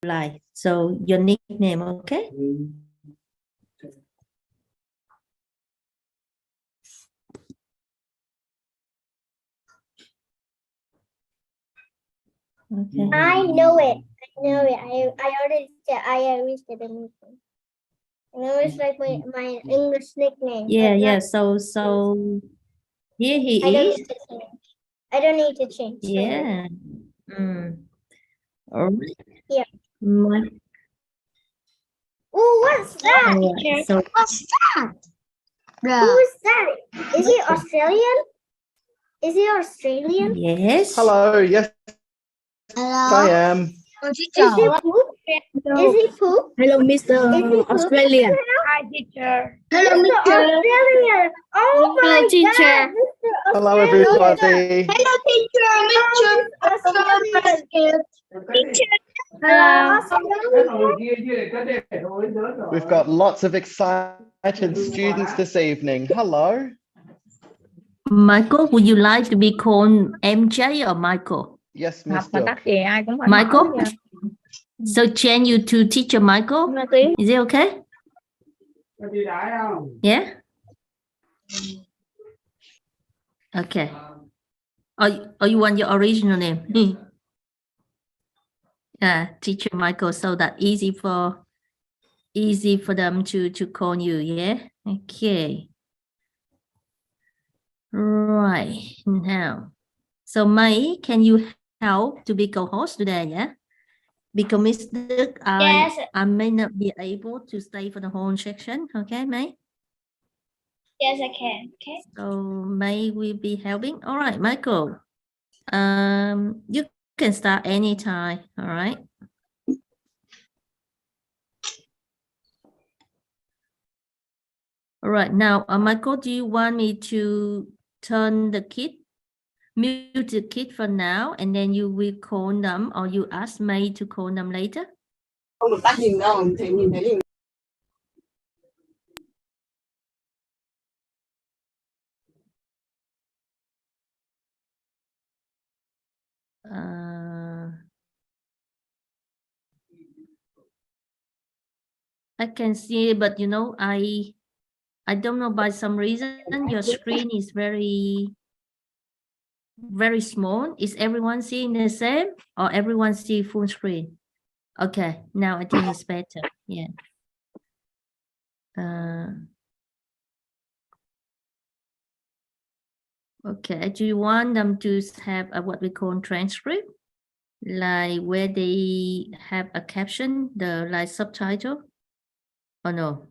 like. So your nickname, okay? Okay. I know it. I already said I said the nickname. I know it's like my English nickname. Yeah. So here he is. I don't need to change. Yeah. All right. Yeah. My- Oh, what's that? all right, so What's that? Who is that? Is he Australian? Is he Australian? yes. Hello, yes, Hello. I am. Is he poop? Is he poop? Hello, Mr. Australian. Hi, teacher. Hello, Mr. Australian. Oh my Hello, teacher. God, Mr. Hello, Australian. everybody. Hello, teacher. Mr. Australian. We've got lots of excited students this evening. Hello. Michael, would you like to be called MJ or Michael? Yes, Học Miss mà Duc. tắt gì ai cũng phải Michael? hỏi nha. So change you to teacher Michael. Is it okay? Yeah. Okay. Or you want your original name? Yeah, teacher Michael, so that easy for them to call you. Yeah. Okay. Right now. So May, can you help to be co-host today? Yeah. Because Miss Duc, I may not be able to stay for the whole section. Okay, May? Yes, I can. Okay. So May will be helping. All right, Michael. You can start anytime. All right. All right. Now, Michael, do you want me to mute the kid for now, and then you will call them, or you ask May to call them later? Không được tắt nhìn đâu, thì nhìn thấy liền. I can see, but you know, I don't know, by some reason your screen is very small. Is everyone seeing the same, or everyone see full screen? Okay, now I think it's better. Yeah. Okay, do you want them to have what we call transcript, like where they have a caption, the like subtitle, or no?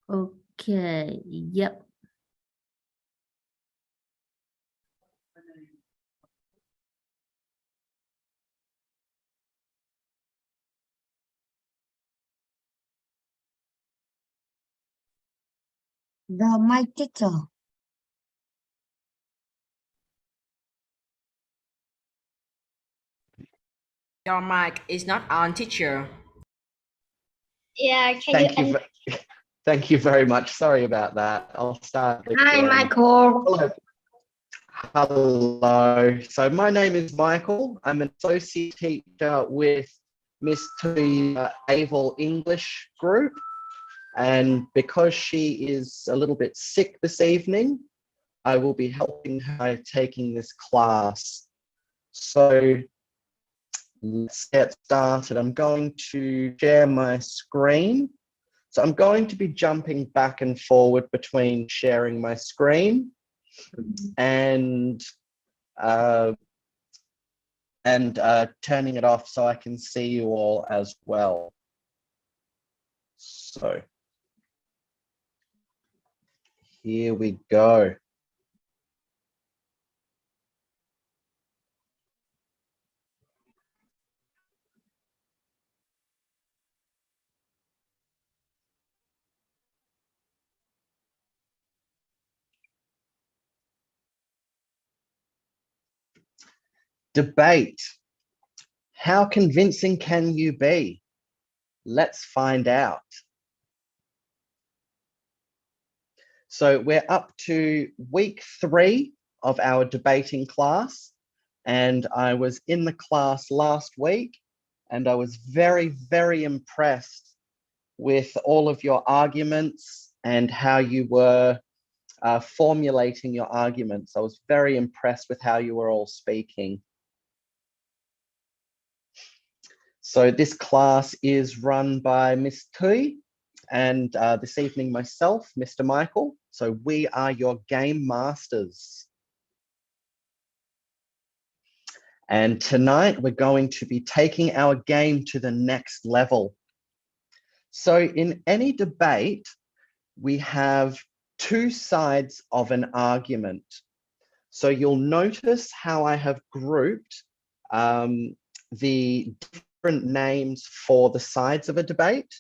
Okay, yep. The my teacher. Your mic is not on, teacher. Yeah, Thank you very much. Sorry about that. I'll start Hi, again. Michael. Hello. Hello. So my name is Michael. I'm an associate teacher with Miss Thurday Aval English group. And because she is a little bit sick this evening, I will be helping her taking this class. So let's get started. I'm going to share my screen. So I'm going to be jumping back and forward between sharing my screen and turning it off so I can see you all as well. So here we go. Debate. How convincing can you be? Let's find out. So we're up to week 3 of our debating class, and I was in the class last week, and I was very, very impressed with all of your arguments and how you were formulating your arguments. I was very impressed with how you were all speaking. So this class is run by Miss Tui, and this evening myself, Mr. Michael. So we are your game masters. And tonight we're going to be taking our game to the next level. So in any debate, we have two sides of an argument. So you'll notice how I have grouped the different names for the sides of a debate.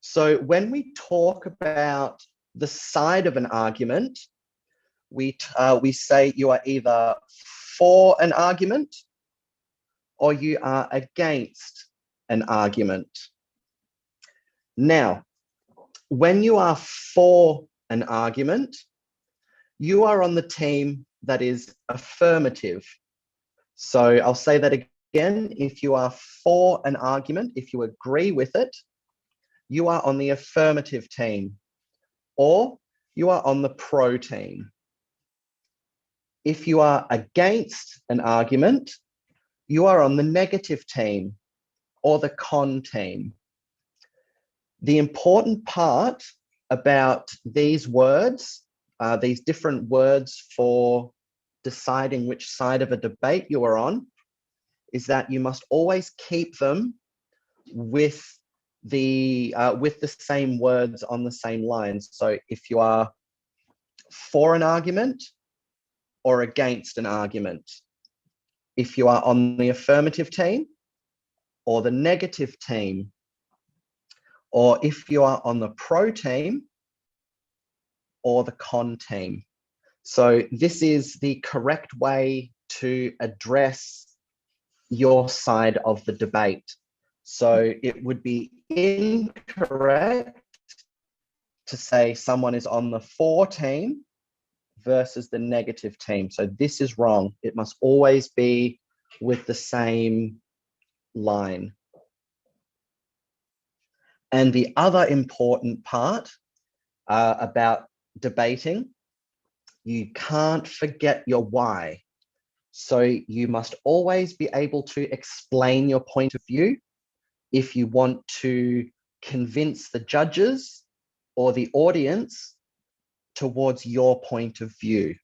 So when we talk about the side of an argument, we say you are either for an argument or you are against an argument. Now, when you are for an argument, you are on the team that is affirmative. So I'll say that again. If you are for an argument, if you agree with it, you are on the affirmative team, or you are on the pro team. If you are against an argument, you are on the negative team or the con team. The important part about these words, these different words for deciding which side of a debate you are on, is that you must always keep them with the same words on the same lines. So if you are for an argument or against an argument, if you are on the affirmative team or the negative team, or if you are on the pro team or the con team. So this is the correct way to address your side of the debate. So it would be incorrect to say someone is on the for team versus the negative team. So this is wrong. It must always be with the same line. And the other important part about debating, you can't forget your why. So you must always be able to explain your point of view if you want to convince the judges or the audience towards your point of view.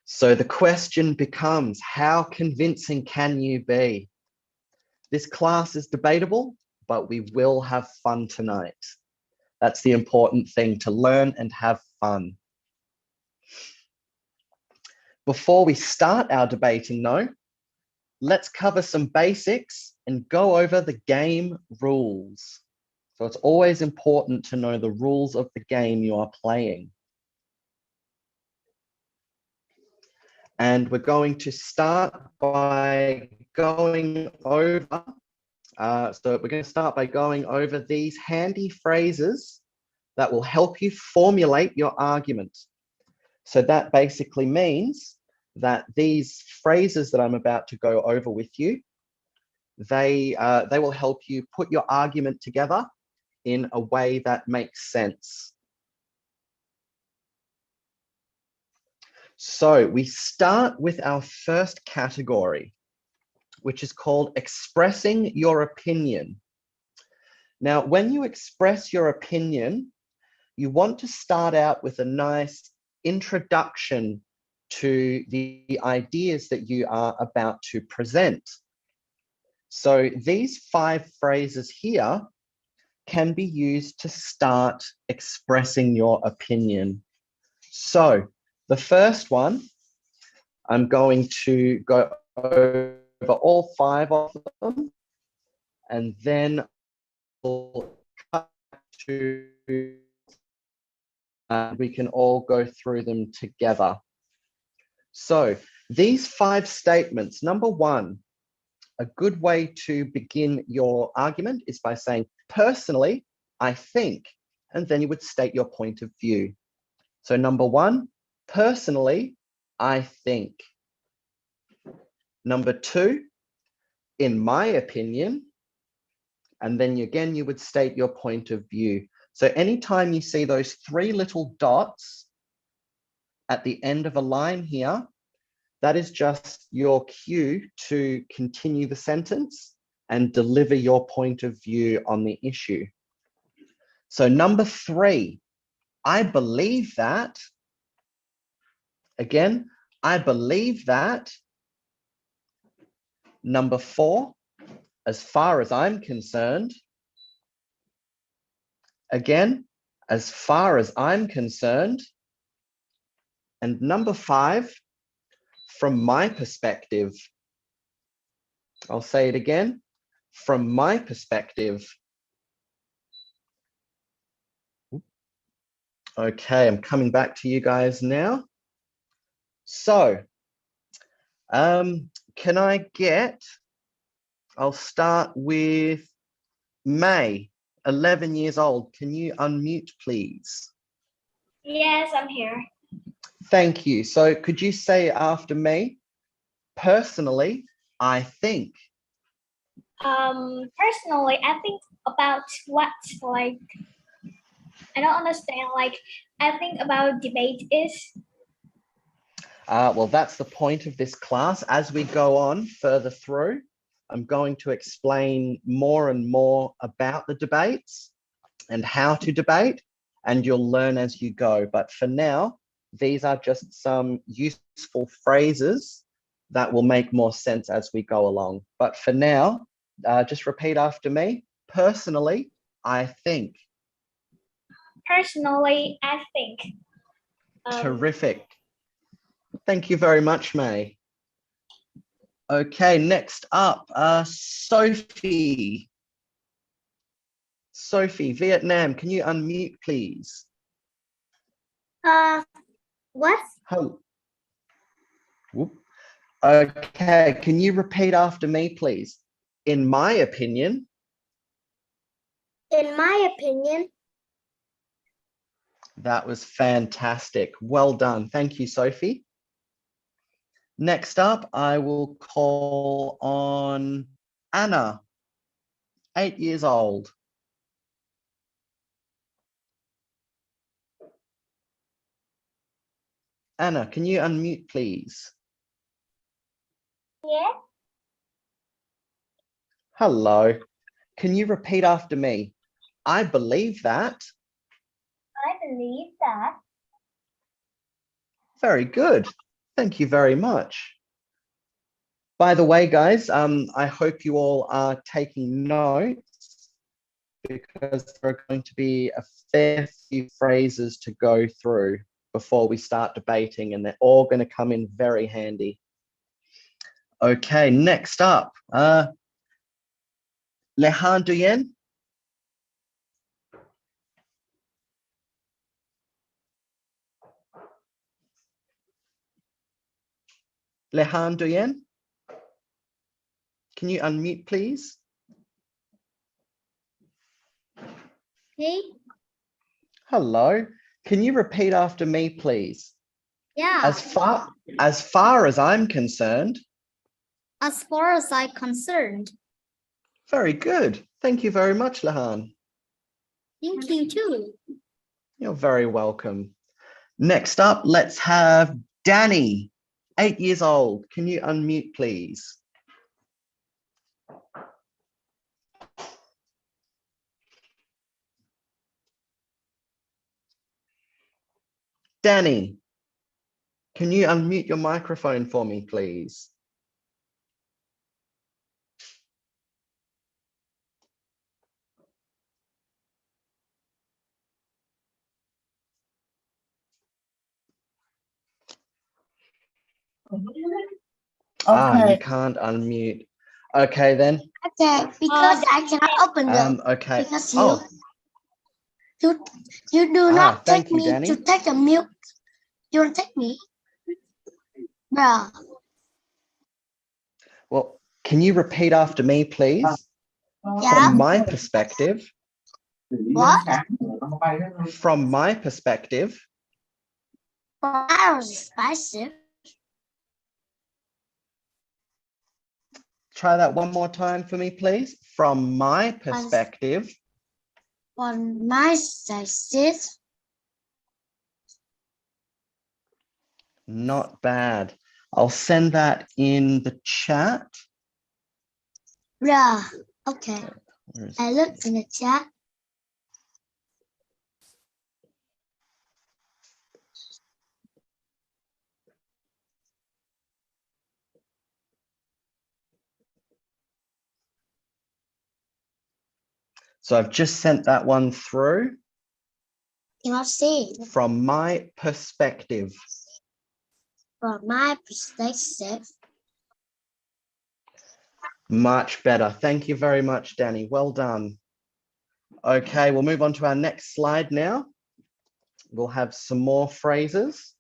So the question becomes, how convincing can you be? This class is debatable, but we will have fun tonight. That's the important thing, to learn and have fun. Before we start our debating though, let's cover some basics and go over the game rules. So it's always important to know the rules of the game you are playing. And we're going to start by going over, these handy phrases that will help you formulate your argument. So that basically means that these phrases that I'm about to go over with you, they will help you put your argument together in a way that makes sense. So we start with our first category, which is called expressing your opinion. Now, when you express your opinion, you want to start out with a nice introduction to the ideas that you are about to present. So these 5 phrases here can be used to start expressing your opinion. So the first one, I'm going to go over all 5 of them, and then we'll cut to, we can all go through them together. So these 5 statements, number 1, a good way to begin your argument is by saying, personally, I think, and then you would state your point of view. So number 1, personally, I think. Number 2, in my opinion, and then again, you would state your point of view. So anytime you see those 3 little dots at the end of a line here, that is just your cue to continue the sentence and deliver your point of view on the issue. So number 3, I believe that. Again, I believe that. Number 4, as far as I'm concerned. Again, as far as I'm concerned. And number 5, from my perspective. I'll say it again. From my perspective. Okay, I'm coming back to you guys now. So, can I get, I'll start with May, 11 years old. Can you unmute, please? Yes, I'm here. Thank you. So could you say after me, personally, I think. Personally, I think about what, like, I don't understand, like, I think about debate is. Well, that's the point of this class. As we go on further through, I'm going to explain more and more about the debates and how to debate, and you'll learn as you go. But for now, these are just some useful phrases that will make more sense as we go along. But for now, just repeat after me. Personally, I think. Personally, I think. Terrific. Thank you very much, May. Okay, next up, Sophie. Sophie, Vietnam, can you unmute, please? What? Oh. Whoop. Okay, can you repeat after me, please? In my opinion. In my opinion. That was fantastic. Well done. Thank you, Sophie. Next up, I will call on Anna, 8 years old. Anna, can you unmute, please? Yeah. Hello. Can you repeat after me? I believe that. I believe that. Very good. Thank you very much. By the way, guys, I hope you all are taking notes because there are going to be a fair few phrases to go through before we start debating, and they're all going to come in very handy. Okay, next up, Le Han Duyen. Le Han Duyen. Can you unmute, please? Hey. Hello. Can you repeat after me, please? Yeah. As far as I'm concerned. As far as I'm concerned. Very good. Thank you very much, Lehan. Thank you too. You're very welcome. Next up, let's have Danny, 8 years old. Can you unmute, please? Danny, can you unmute your microphone for me, please? Okay. You can't unmute. Okay, then. Okay, because I cannot open them. Okay. Because you do not thank take you, me Danny. to take a milk. You don't take me. Bruh. Well, can you repeat after me, please? Yeah. From my perspective. What? From my perspective. That was expensive. Try that one more time for me, please. From my perspective. From my perspective. Not bad. I'll send that in the chat. Yeah, okay. Where is I it? looked in the chat. So I've just sent that one through. Cannot see. From my perspective. From my perspective. Much better. Thank you very much, Danny. Well done. Okay, we'll move on to our next slide now. We'll have some more phrases.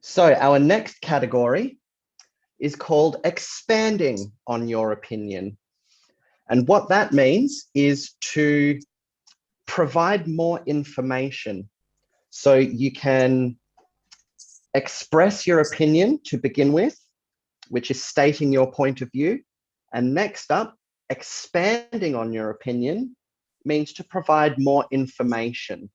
So our next category is called expanding on your opinion. And what that means is to provide more information. So you can express your opinion to begin with, which is stating your point of view. And next up, expanding on your opinion means to provide more information.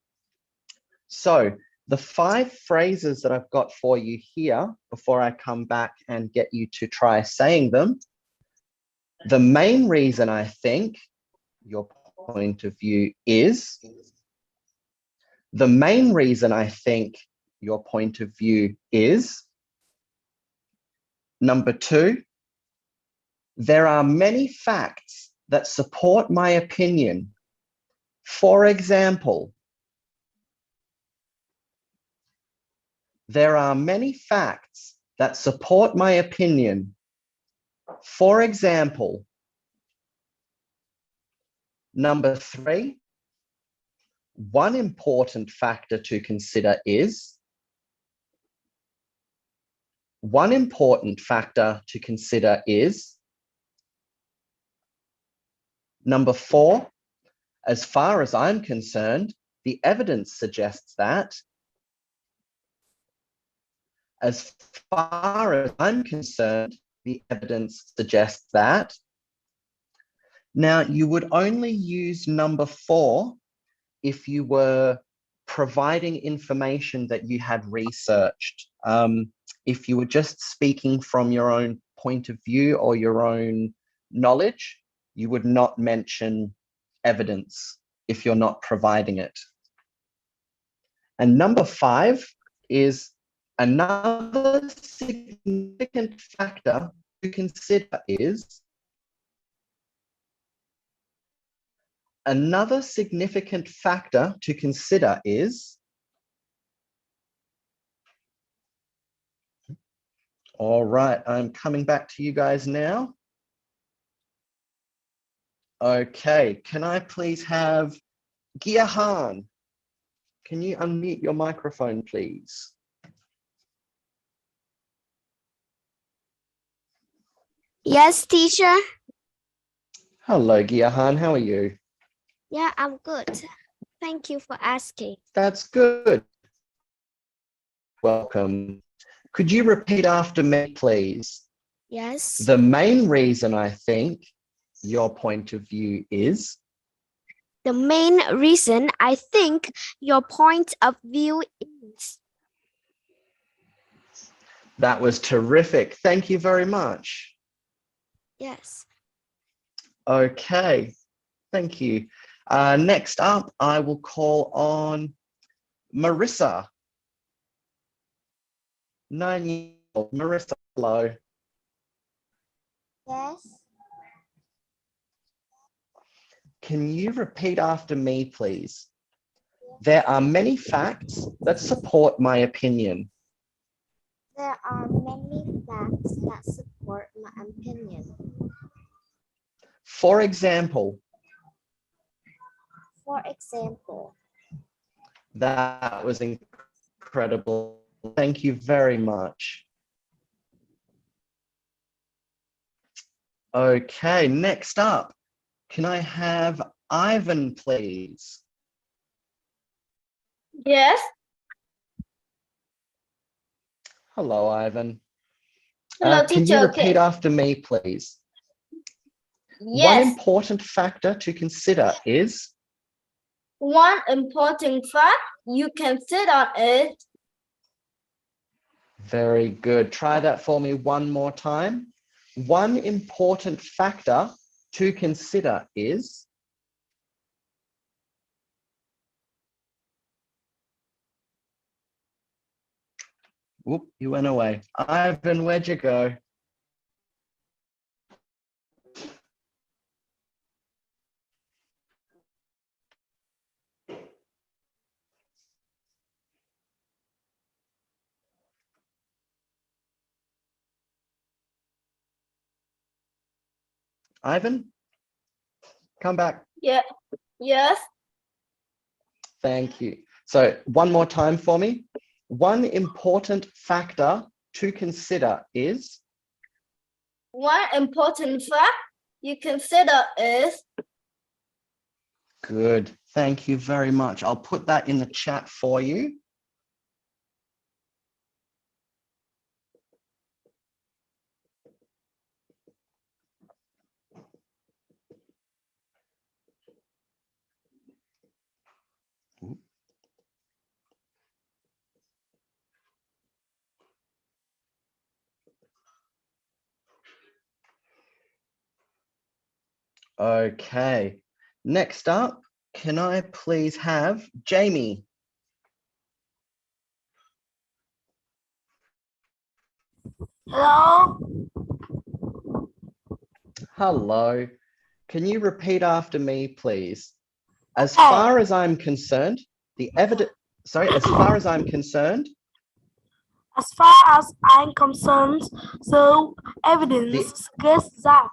So the 5 phrases that I've got for you here, before I come back and get you to try saying them, the main reason I think your point of view is, the main reason I think your point of view is, number 2, there are many facts that support my opinion. For example, there are many facts that support my opinion. For example, number 3, one important factor to consider is, one important factor to consider is, number 4, as far as I'm concerned, the evidence suggests that. As far as I'm concerned, the evidence suggests that. Now, you would only use number 4 if you were providing information that you had researched. If you were just speaking from your own point of view or your own knowledge, you would not mention evidence if you're not providing it. And number 5 is another significant factor to consider is, another significant factor to consider is, all right, I'm coming back to you guys now. Okay, can I please have Giahan? Can you unmute your microphone, please? Yes, teacher. Hello, Giahan, how are you? Yeah, I'm good. Thank you for asking. That's good. Welcome. Could you repeat after me, please? Yes. The main reason I think your point of view is. The main reason I think your point of view is. That was terrific. Thank you very much. Yes. Okay, thank you. Next up, I will call on Marissa. 9-year-old Marissa, hello. Yes. Can you repeat after me, please? There are many facts that support my opinion. There are many facts that support my opinion. For example. For example. That was incredible. Thank you very much. Okay, next up, can I have Ivan, please? Yes. Hello, Ivan. Hello, Can you teacher. repeat after me, please? One Yes. important factor to consider is? One important fact you consider is? Very good. Try that for me one more time. One important factor to consider is? Whoop, you went away. Ivan, where'd you go? Ivan, come back. Yeah. Yes. Thank you. So one more time for me. One important factor to consider is? One important fact you consider is? Good. Thank you very much. I'll put that in the chat for you. Okay. Next up, can I please have Jamie? Hello. Hello. Can you repeat after me, please? As Okay. far as I'm concerned, as far as I'm concerned, As far as I'm concerned, the evidence suggests that.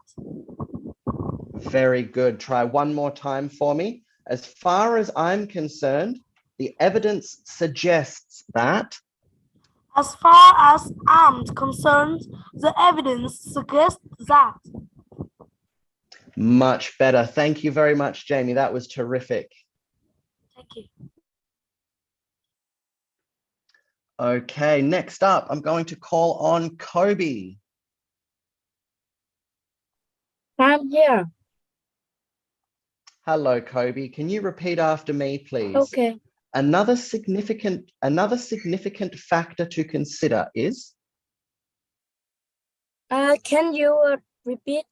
very good. Try one more time for me. As far as I'm concerned, the evidence suggests that. As far as I'm concerned, the evidence suggests that. Much better. Thank you very much, Jamie. That was terrific. Thank you. Okay, next up, I'm going to call on Kobe. I'm here. Hello, Kobe. Can you repeat after me, please? Okay. Another significant factor to consider is? Can you repeat?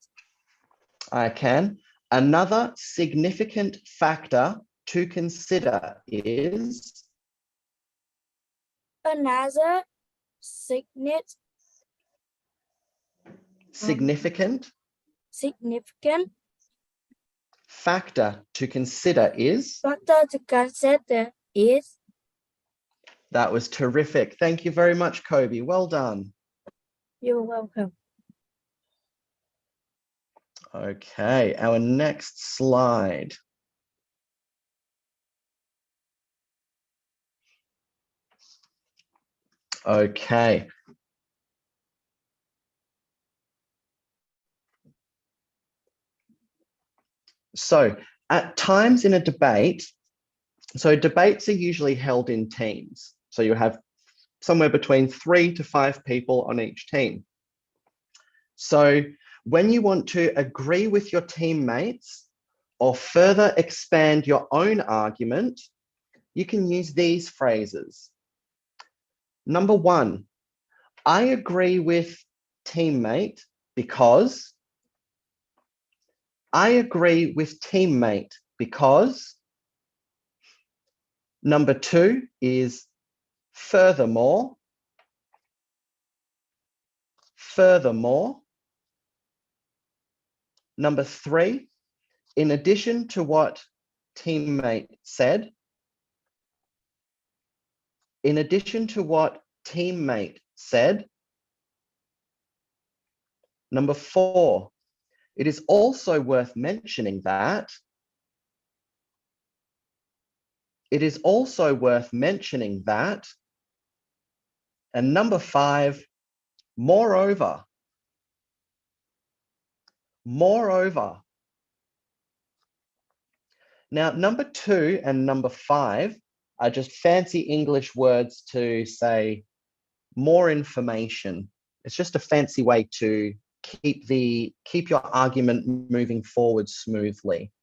I can. Another significant factor to consider is? Another Significant factor to consider is? factor to consider is? That was terrific. Thank you very much, Kobe. Well done. You're welcome. Okay, our next slide. Okay. So at times in a debate, so debates are usually held in teams. So you have somewhere between 3 to 5 people on each team. So when you want to agree with your teammates or further expand your own argument, you can use these phrases. Number 1, I agree with teammate because. I agree with teammate because. Number 2 is furthermore. Furthermore. Number 3, in addition to what teammate said. In addition to what teammate said. Number 4, it is also worth mentioning that. It is also worth mentioning that. And number 5, moreover. Moreover. Now, number 2 and number 5 are just fancy English words to say more information. It's just a fancy way to keep your argument moving forward smoothly.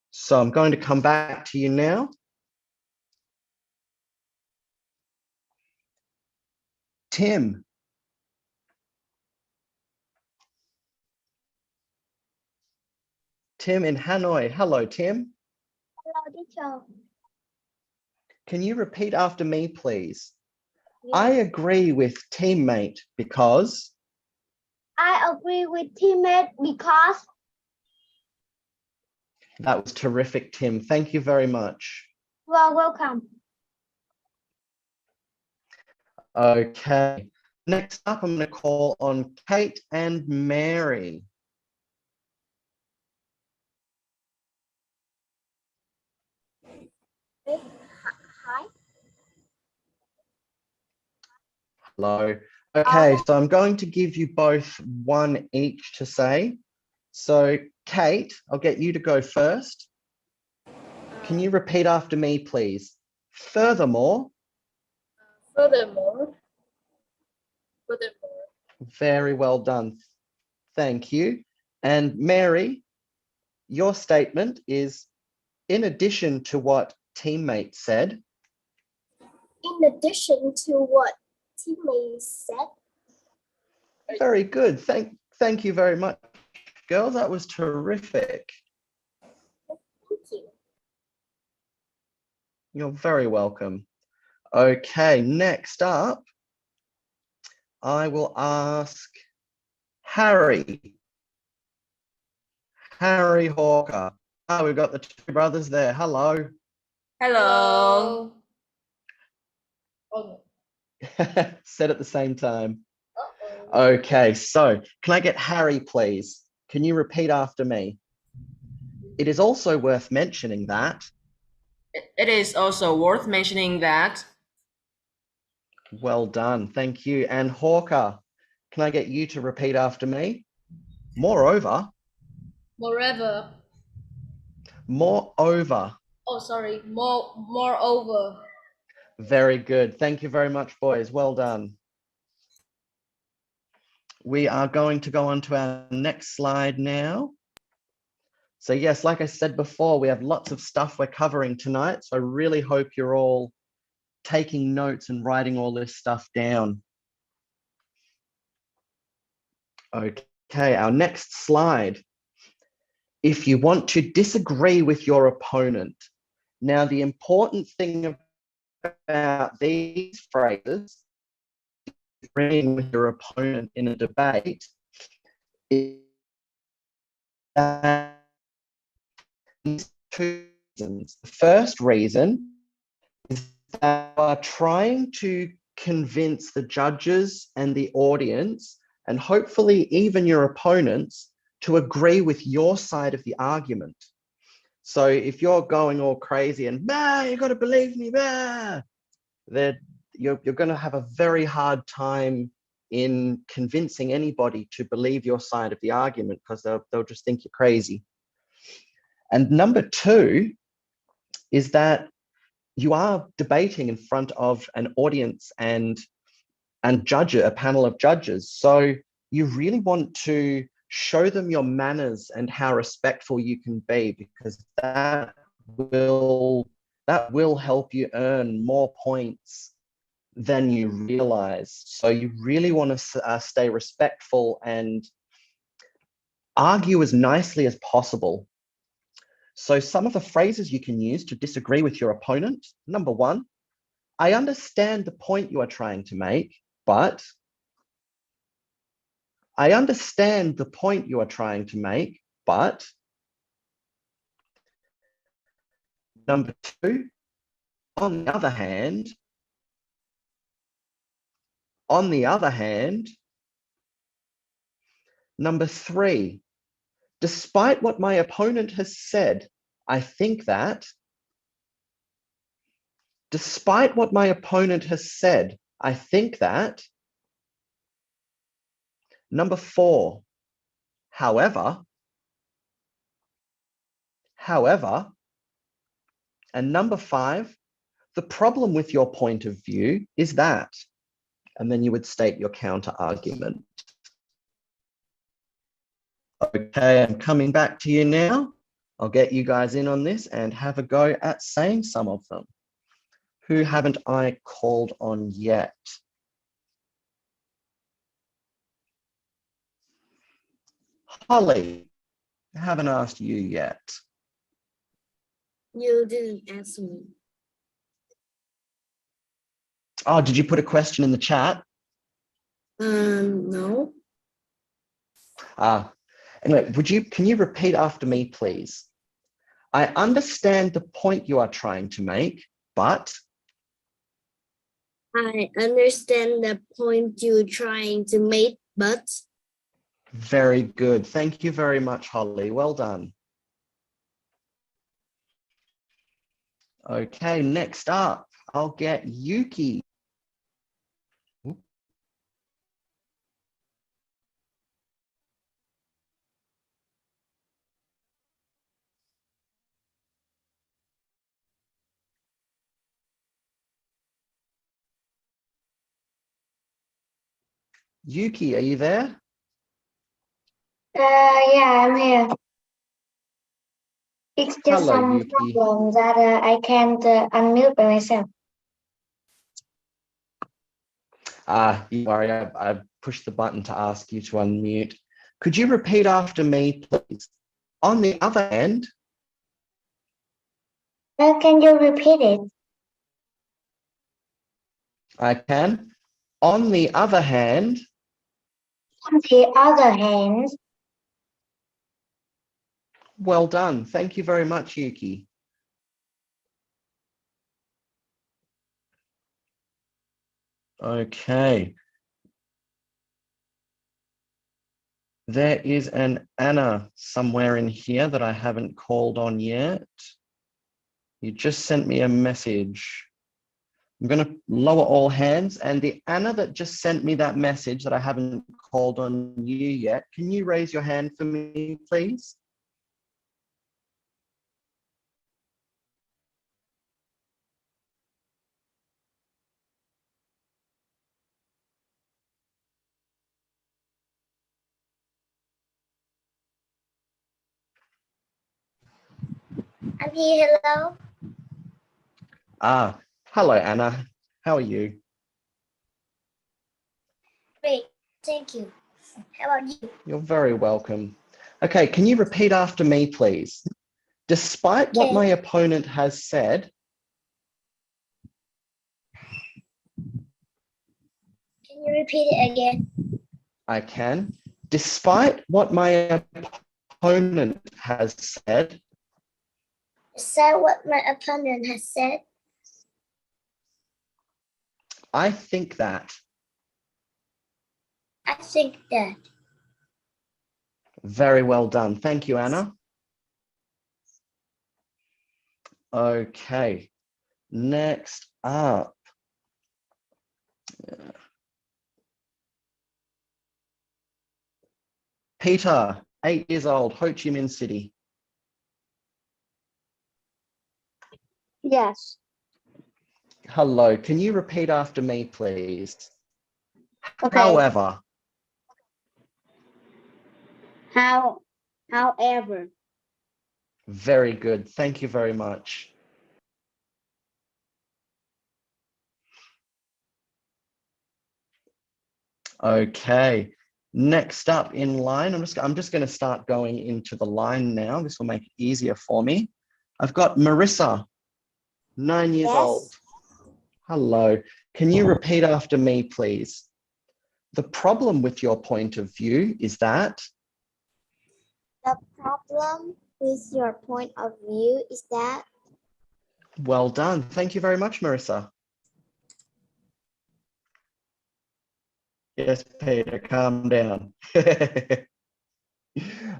So I'm going to come back to you now. Tim. Tim in Hanoi. Hello, Tim. Hello, teacher. Can you repeat after me, please? Yes. I agree with teammate because. I agree with teammate because. That was terrific, Tim. Thank you very much. You are welcome. Okay. Next up, I'm going to call on Kate and Mary. Hi. Hello. Okay, so I'm going to give you both one each to say. So, Kate, I'll get you to go first. Can you repeat after me, please? Furthermore. Furthermore. Very well done. Thank you. And Mary, your statement is, in addition to what teammate said. In addition to what teammate said. Very good. Thank you very much, girls. That was terrific. Thank you. You're very welcome. Okay, next up, I will ask Harry. Harry Hawker. Ah, we've got the two brothers there. Hello. Hello. Said at the same time. Okay, so can I get Harry, please? Can you repeat after me? It is also worth mentioning that. It is also worth mentioning that. Well done. Thank you. And Hawker, can I get you to repeat after me? Moreover. Moreover. Moreover. Oh, sorry. Moreover. Very good. Thank you very much, boys. Well done. We are going to go on to our next slide now. So yes, like I said before, we have lots of stuff we're covering tonight. So I really hope you're all taking notes and writing all this stuff down. Okay, our next slide. If you want to disagree with your opponent. Now, the important thing about these phrases, agreeing with your opponent in a debate, is that two reasons. The first reason is that you are trying to convince the judges and the audience, and hopefully even your opponents, to agree with your side of the argument. So if you're going all crazy and, bah, you got to believe me, bah, you're going to have a very hard time in convincing anybody to believe your side of the argument, because they'll just think you're crazy. And number two is that you are debating in front of an audience and a panel of judges. So you really want to show them your manners and how respectful you can be, because that will help you earn more points than you realize. So you really want to stay respectful and argue as nicely as possible. So some of the phrases you can use to disagree with your opponent. Number one, I understand the point you are trying to make, but. I understand the point you are trying to make, but. Number two, on the other hand. Number three, despite what my opponent has said, I think that. Despite what my opponent has said, I think that. Number four, However, and number 5, the problem with your point of view is that, and then you would state your counter argument. Okay, I'm coming back to you now. I'll get you guys in on this and have a go at saying some of them. Who haven't I called on yet? Holly, I haven't asked you yet. You didn't ask me. Oh, did you put a question in the chat? No. Anyway, can you repeat after me, please? I understand the point you are trying to make, but... I understand the point you're trying to make, but... Very good. Thank you very much, Holly. Well done. Okay, next up, I'll get Yuki. Yuki, are you there? Yeah, I'm here. It's just Hello, some Yuki. problem that I can't unmute by myself. You worry, I've pushed the button to ask you to unmute. Could you repeat after me, please? On the other hand, Can you repeat it? I can. On the other hand, On the other hand, well done. Thank you very much, Yuki. Okay. There is an Anna somewhere in here that I haven't called on yet. You just sent me a message. I'm going to lower all hands, and the Anna that just sent me that message that I haven't called on you yet, can you raise your hand for me, please? I'm here. Hello. Hello, Anna. How are you? Great. Thank you. How about you? You're very welcome. Okay, can you repeat after me, please? Despite what Okay. my opponent has said, Can you repeat it again? I can. Despite what my opponent has said, Is that what my opponent has said? I think that. I think that. Very well done. Thank you, Anna. Okay, next up. Peter, 8 years old, Ho Chi Minh City. Yes. Hello, can you repeat after me, please? Okay. However. However. Very good. Thank you very much. Okay, next up in line, I'm just going to start going into the line now. This will make it easier for me. I've got Marissa, 9 years old. Hello. Can you repeat after me, please? The problem with your point of view is that... The problem with your point of view is that... Well done. Thank you very much, Marissa. Yes, Peter, calm down.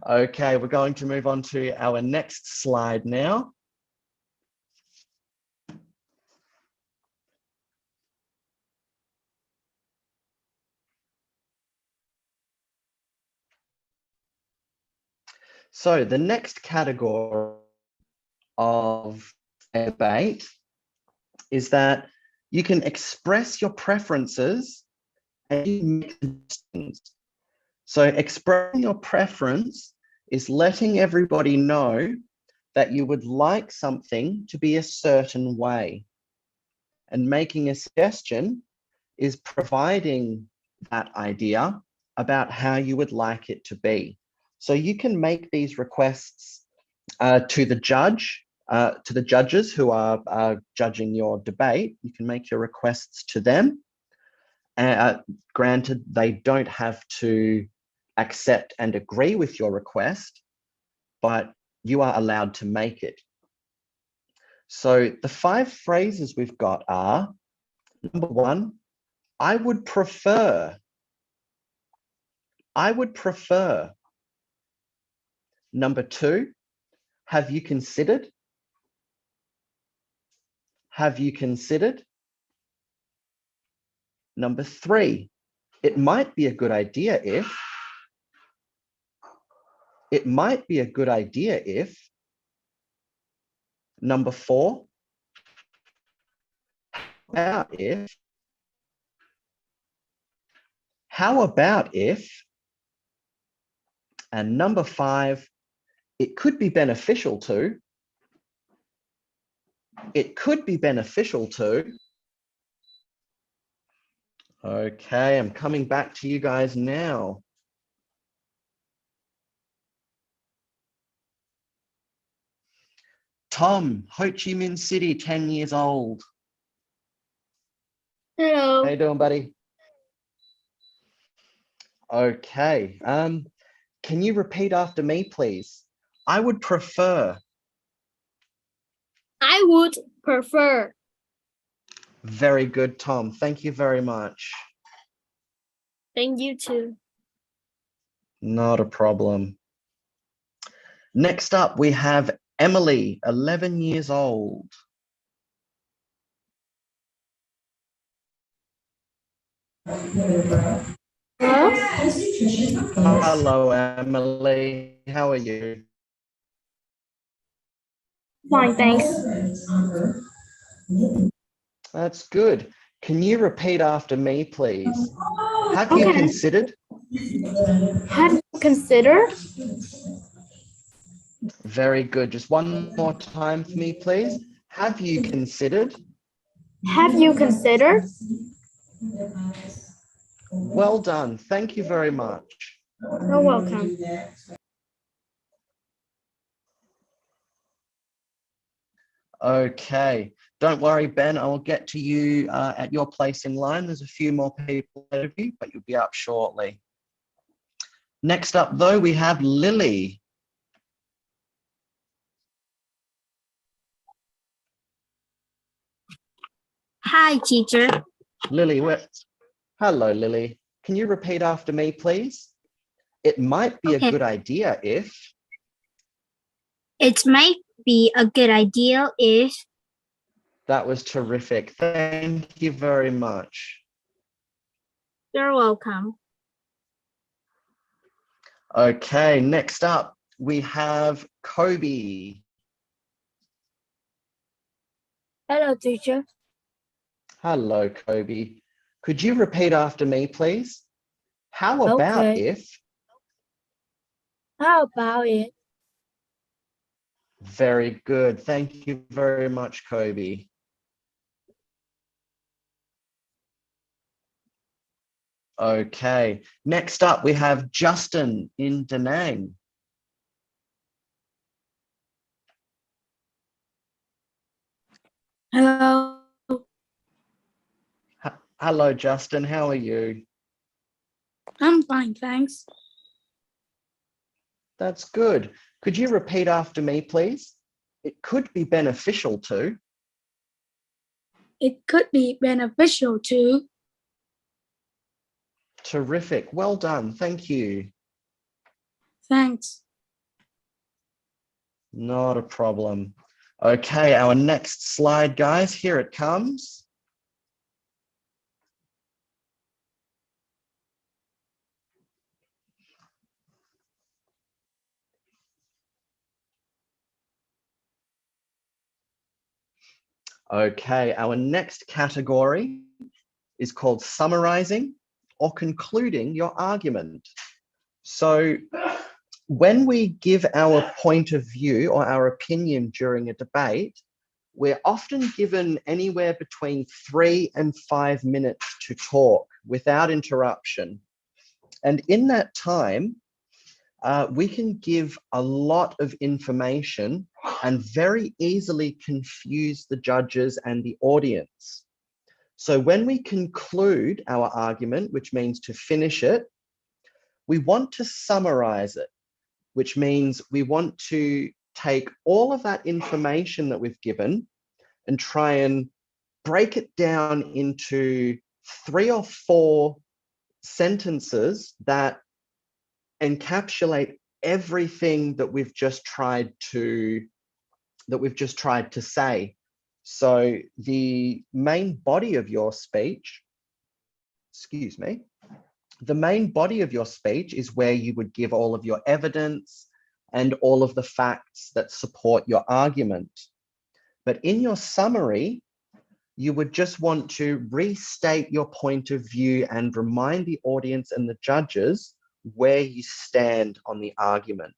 Okay, we're going to move on to our next slide now. So the next category of debate is that you can express your preferences and you make suggestions. So expressing your preference is letting everybody know that you would like something to be a certain way. And making a suggestion is providing that idea about how you would like it to be. So you can make these requests to the judges who are judging your debate. You can make your requests to them. Granted, they don't have to accept and agree with your request, but you are allowed to make it. So the 5 phrases we've got are, number 1, I would prefer. I would prefer. Number 2, have you considered? Have you considered? Number 3, it might be a good idea if. It might be a good idea if. Number 4, how about if? How about if? And number 5, it could be beneficial to. It could be beneficial to. Okay, I'm coming back to you guys now. Tom, Ho Chi Minh City, 10 years old. Hello. How you doing, buddy? Okay. Can you repeat after me, please? I would prefer. I would prefer. Very good, Tom. Thank you very much. Thank you too. Not a problem. Next up, we have Emily, 11 years old. Hello, Emily. How are you? Fine, thanks. That's good. Can you repeat after me, please? Have you considered? Have you considered? Very good. Just one more time for me, please. Have you considered? Have you considered? Well done. Thank you very much. You're welcome. Okay. Don't worry, Ben. I will get to you at your place in line. There's a few more people ahead of you, but you'll be up shortly. Next up, though, we have Lily. Hi, teacher. Lily, hello, Lily. Can you repeat after me, please? It might be a good idea if. It might be a good idea if. That was terrific. Thank you very much. You're welcome. Okay, next up, we have Kobe. Hello, teacher. Hello, Kobe. Could you repeat after me, please? How about if? How about it? Very good. Thank you very much, Kobe. Okay, next up we have Justin in Da Nang. Hello. Hello, Justin. How are you? I'm fine, thanks. That's good. Could you repeat after me, please? It could be beneficial to. It could be beneficial to. Terrific. Well done. Thank you. Thanks. Not a problem. Okay, our next slide, guys. Here it comes. Okay, our next category is called summarizing or concluding your argument. So when we give our point of view or our opinion during a debate, we're often given anywhere between 3 and 5 minutes to talk without interruption. And in that time, we can give a lot of information and very easily confuse the judges and the audience. So when we conclude our argument, which means to finish it, we want to summarize it, which means we want to take all of that information that we've given and try and break it down into 3 or 4 sentences that encapsulate everything that we've just tried to say. So the main body of your speech, the main body of your speech is where you would give all of your evidence and all of the facts that support your argument. But in your summary, you would just want to restate your point of view and remind the audience and the judges where you stand on the argument.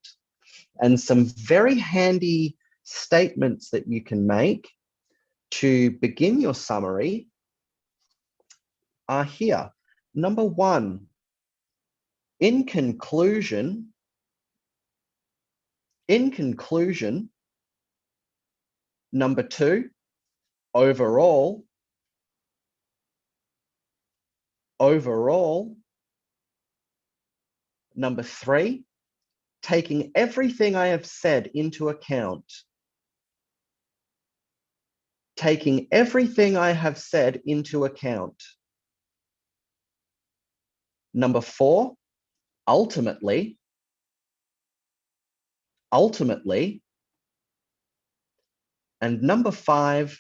And some very handy statements that you can make to begin your summary are here. Number 1, in conclusion. Number 2, overall. Number 3, taking everything I have said into account. Taking everything I have said into account. Number 4, ultimately. And number 5,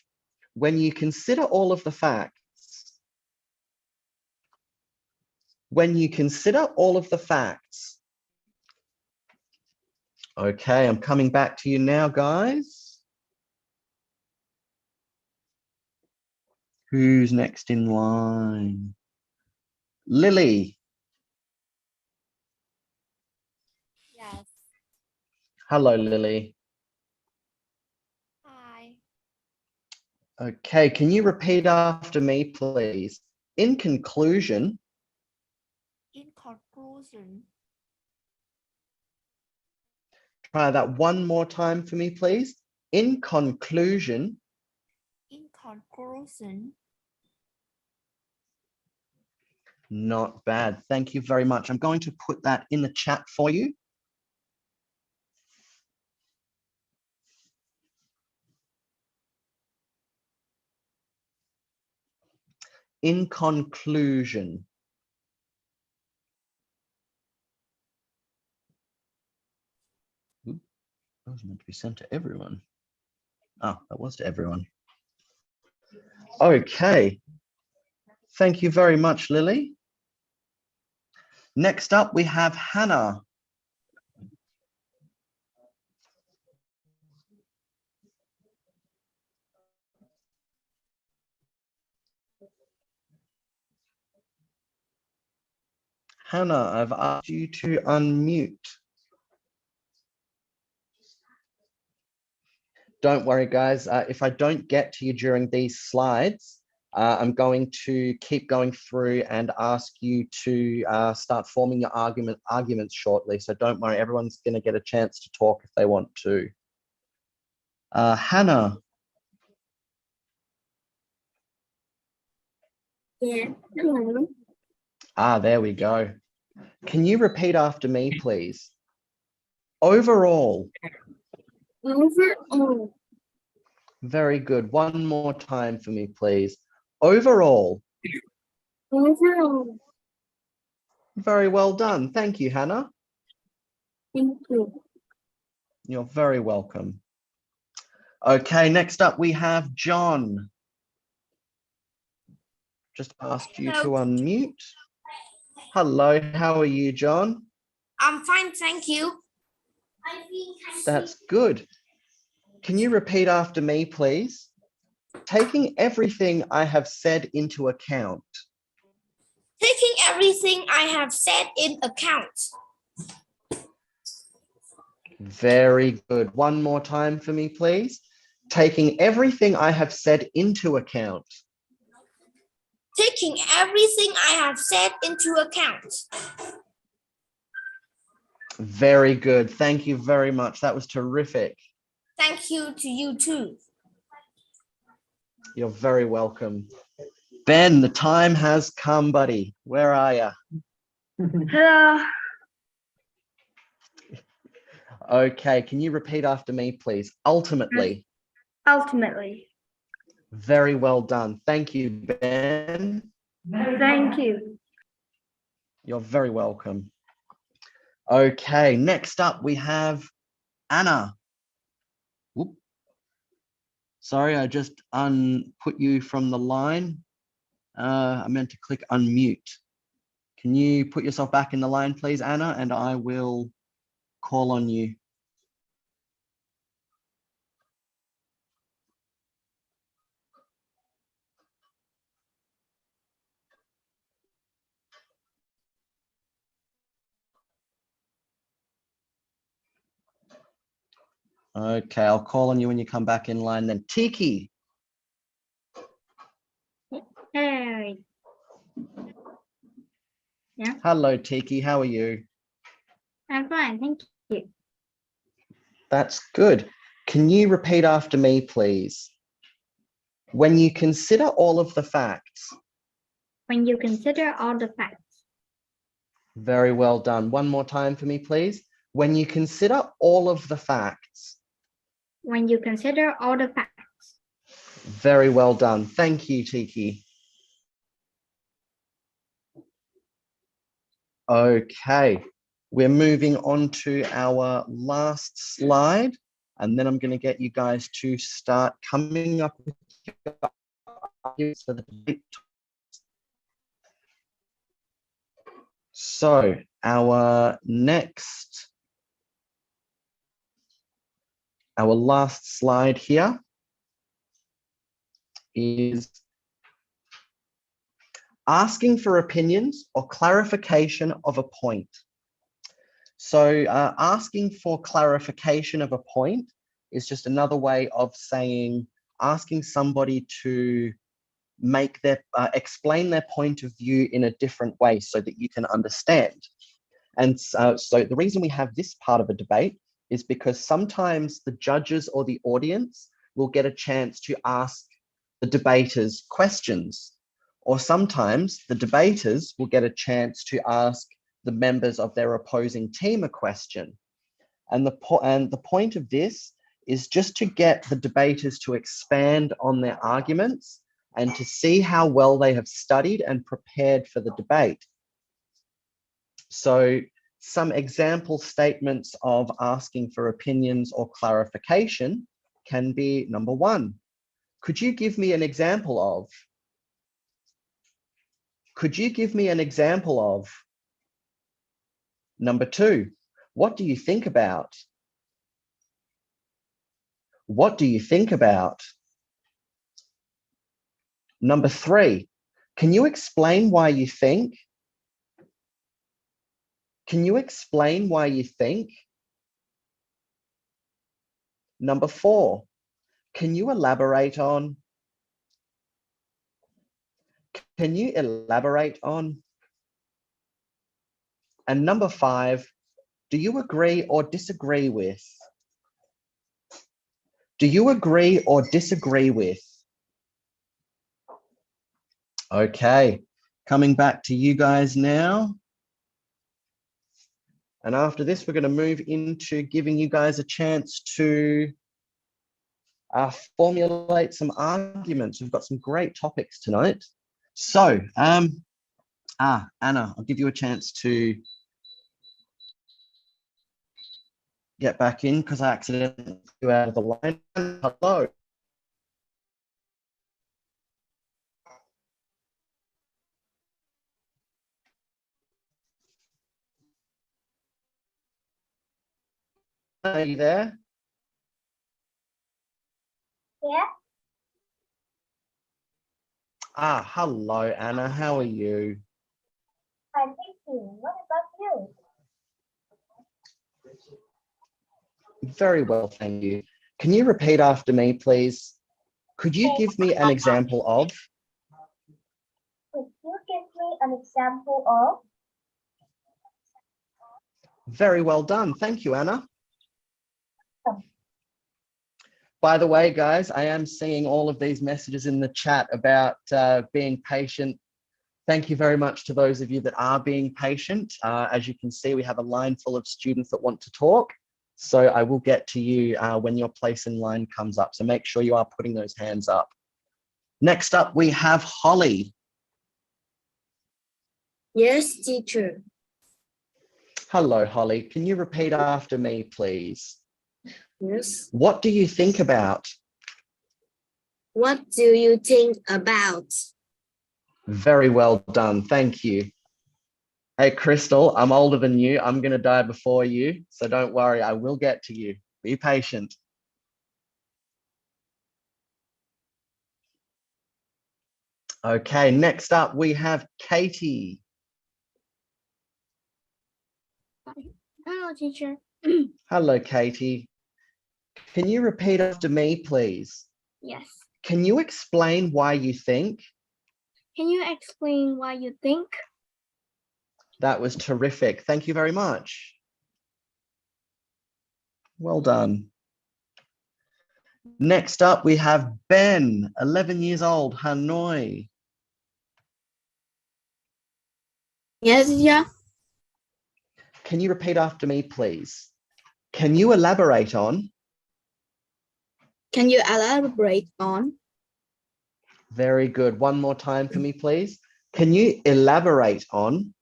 when you consider all of the facts. Okay, I'm coming back to you now, guys. Who's next in line? Lily. Yes. Hello, Lily. Hi. Okay, can you repeat after me, please? In conclusion. In conclusion. Try that one more time for me, please. In conclusion. In conclusion. Not bad. Thank you very much. I'm going to put that in the chat for you. In conclusion. Ooh, that was meant to be sent to everyone. Oh, that was to everyone. Okay. Thank you very much, Lily. Next up, we have Hannah. Hannah, I've asked you to unmute. Don't worry, guys. If I don't get to you during these slides, I'm going to keep going through and ask you to start forming your arguments shortly. So don't worry, everyone's going to get a chance to talk if they want to. Hannah. Yeah. Hello. There we go. Can you repeat after me, please? Overall. Overall. Very good. One more time for me, please. Overall. Overall. Very well done. Thank you, Hannah. Thank you. You're very welcome. Okay, next up we have John. Just asked you to unmute. Hello, how are you, John? I'm fine, thank you. That's good. Can you repeat after me, please? Taking everything I have said into account. Taking everything I have said in account. Very good. One more time for me, please. Taking everything I have said into account. Taking everything I have said into account. Very good. Thank you very much. That was terrific. Thank you to you too. You're very welcome. Ben, the time has come, buddy. Where are you? Hello. Okay, can you repeat after me, please? Ultimately. Ultimately. Very well done. Thank you, Ben. Thank you. You're very welcome. Okay, next up we have Anna. Whoop. Sorry, I just put you from the line. I meant to click unmute. Can you put yourself back in the line, please, Anna, and I will call on you. Okay, I'll call on you when you come back in line then. Tiki. Hey. Yeah. Hello, Tiki. How are you? I'm fine, thank you. That's good. Can you repeat after me, please? When you consider all of the facts. When you consider all the facts. Very well done. One more time for me, please. When you consider all of the facts. When you consider all the facts. Very well done. Thank you, Tiki. Okay, we're moving on to our last slide, and then I'm going to get you guys to start coming up with your arguments for the debate. So our last slide here is asking for opinions or clarification of a point. So asking for clarification of a point is just another way of saying, asking somebody to make their, explain their point of view in a different way so that you can understand. And so the reason we have this part of a debate is because sometimes the judges or the audience will get a chance to ask the debaters questions, or sometimes the debaters will get a chance to ask the members of their opposing team a question. And the point of this is just to get the debaters to expand on their arguments and to see how well they have studied and prepared for the debate. So some example statements of asking for opinions or clarification can be, number one, could you give me an example of? Could you give me an example of? Number two, what do you think about? What do you think about? Number three, can you explain why you think? Can you explain why you think? Number four, can you elaborate on? Can you elaborate on? And number five, do you agree or disagree with? Do you agree or disagree with? Okay, coming back to you guys now. And after this, we're going to move into giving you guys a chance to formulate some arguments. We've got some great topics tonight. So, Anna, I'll give you a chance to get back in because I accidentally threw out of the line. Hello. Are you there? Yeah. Hello, Anna. How are you? Fine, thank you. What about you? Very well, thank you. Can you repeat after me, please? Could you give me an example of? Could you give me an example of? Very well done. Thank you, Anna. By the way, guys, I am seeing all of these messages in the chat about being patient. Thank you very much to those of you that are being patient. As you can see, we have a line full of students that want to talk. So I will get to you when your place in line comes up. So make sure you are putting those hands up. Next up, we have Holly. Yes, teacher. Hello, Holly. Can you repeat after me, please? Yes. What do you think about? What do you think about? Very well done. Thank you. Hey, Crystal, I'm older than you. I'm going to die before you. So don't worry, I will get to you. Be patient. Okay, next up we have Katie. Hello, teacher. Hello, Katie. Can you repeat after me, please? Yes. Can you explain why you think? Can you explain why you think? That was terrific. Thank you very much. Well done. Next up, we have Ben, 11 years old, Hanoi. Yes, yeah. Can you repeat after me, please? Can you elaborate on? Can you elaborate on? Very good. One more time for me, please. Can you elaborate on?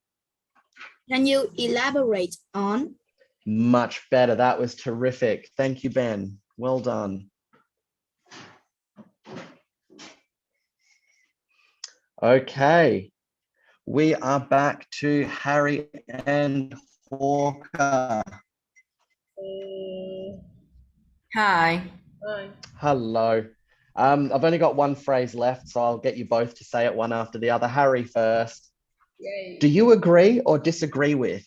Can you elaborate on? Much better. That was terrific. Thank you, Ben. Well done. Okay. We are back to Harry and Hawker. Hi. Hello. I've only got one phrase left, so I'll get you both to say it one after the other. Harry first. Yay. Do you agree or disagree with?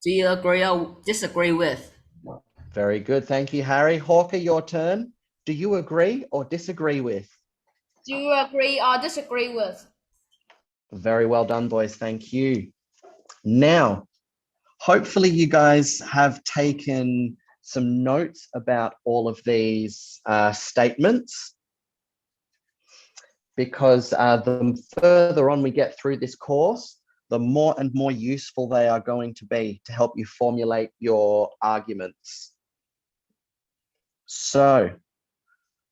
Do you agree or disagree with? Very good. Thank you, Harry. Hawker, your turn. Do you agree or disagree with? Do you agree or disagree with? Very well done, boys. Thank you. Now, hopefully you guys have taken some notes about all of these statements, because the further on we get through this course, the more and more useful they are going to be to help you formulate your arguments. So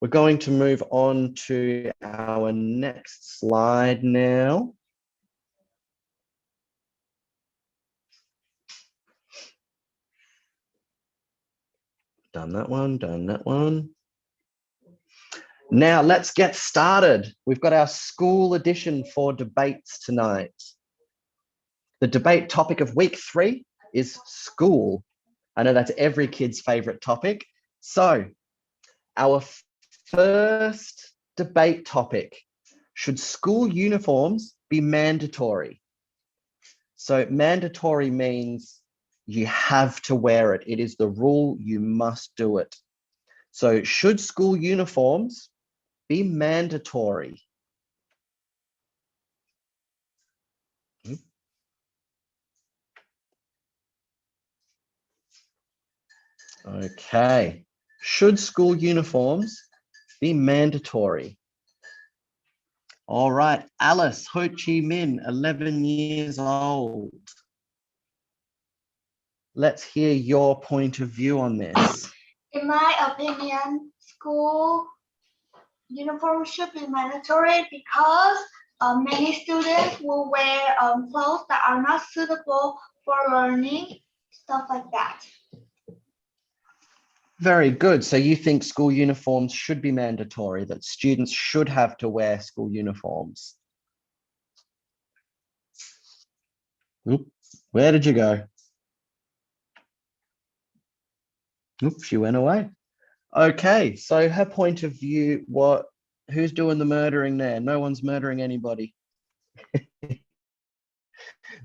we're going to move on to our next slide now. Done that one, done that one. Now let's get started. We've got our school edition for debates tonight. The debate topic of week 3 is school. I know that's every kid's favorite topic. So our first debate topic: should school uniforms be mandatory? So mandatory means you have to wear it. It is the rule, you must do it. So should school uniforms be mandatory? Okay. Should school uniforms be mandatory? All right, Alice Ho Chi Minh, 11 years old. Let's hear your point of view on this. In my opinion, school uniform should be mandatory because many students will wear clothes that are not suitable for learning, stuff like that. Very good. So you think school uniforms should be mandatory, that students should have to wear school uniforms? Oop, where did you go? Oop, she went away. Okay, so her point of view, what Who's doing the murdering there? No one's murdering anybody.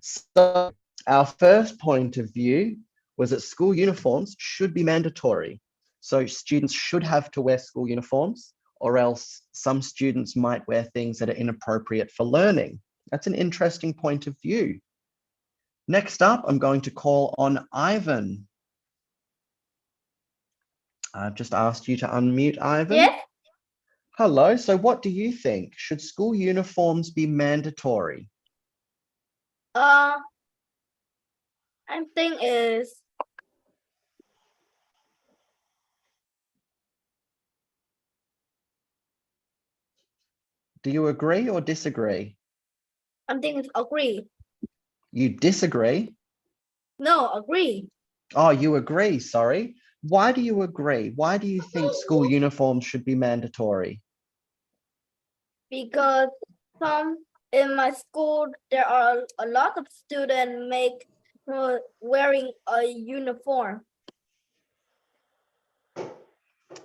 So our first point of view was that school uniforms should be mandatory. So students should have to wear school uniforms, or else some students might wear things that are inappropriate for learning. That's an interesting point of view. Next up, I'm going to call on Ivan. I've just asked you to unmute, Ivan. Yes. Hello. So what do you think? Should school uniforms be mandatory? I think is Do you agree or disagree? I think it's agree. You disagree? No, agree. Oh, you agree, sorry. Why do you agree? Why do you think school uniforms should be mandatory? Because in my school there are a lot of students wearing a uniform.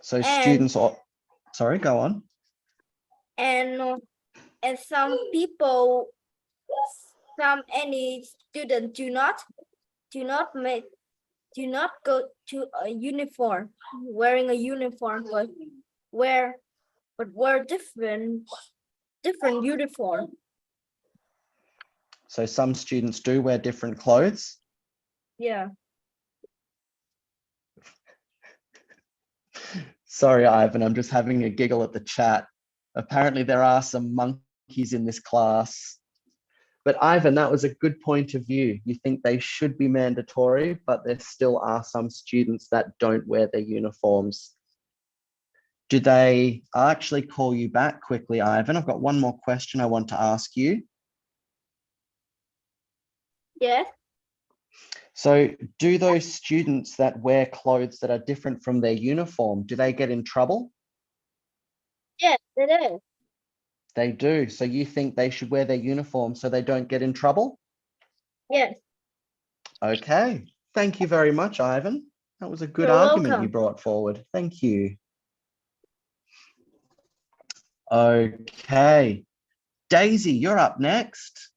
So students are, sorry, go on. And any student do not go to a uniform, wearing a uniform, but wear different uniform. So some students do wear different clothes. Yeah. Sorry, Ivan, I'm just having a giggle at the chat. Apparently there are some monkeys in this class. But Ivan, that was a good point of view. You think they should be mandatory, but there still are some students that don't wear their uniforms. I'll actually call you back quickly, Ivan. I've got one more question I want to ask you. Yes. So do those students that wear clothes that are different from their uniform, do they get in trouble? Yes, it is. They do. So you think they should wear their uniform so they don't get in trouble? Yes. Okay. Thank you very much, Ivan. That was a good You're argument welcome. you brought forward. Thank you. Okay. Daisy, you're up next.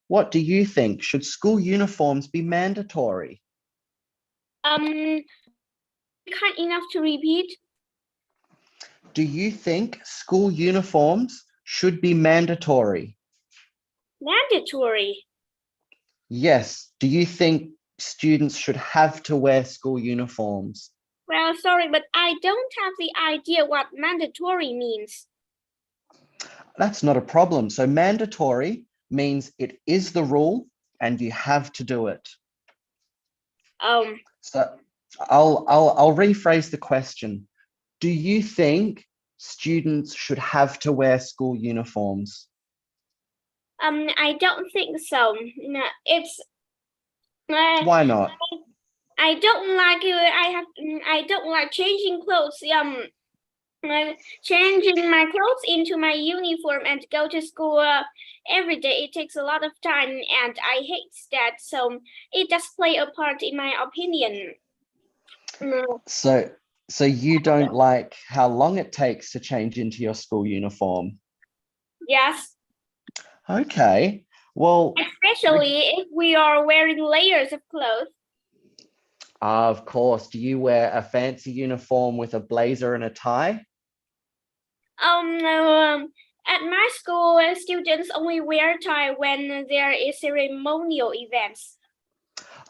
What do you think? Should school uniforms be mandatory? Kind enough to repeat. Do you think school uniforms should be mandatory? Mandatory. Yes. Do you think students should have to wear school uniforms? Well, sorry, but I don't have the idea what mandatory means. That's not a problem. So mandatory means it is the rule and you have to do it. So I'll rephrase the question. Do you think students should have to wear school uniforms? I don't think so. No, it's Why not? I don't like it. I don't like changing clothes. Changing my clothes into my uniform and go to school every day. It takes a lot of time, and I hate that. So it does play a part in my opinion. So you don't like how long it takes to change into your school uniform? Yes. Okay. Well, especially if we are wearing layers of clothes. Of course. Do you wear a fancy uniform with a blazer and a tie? No, at my school, students only wear tie when there is ceremonial events.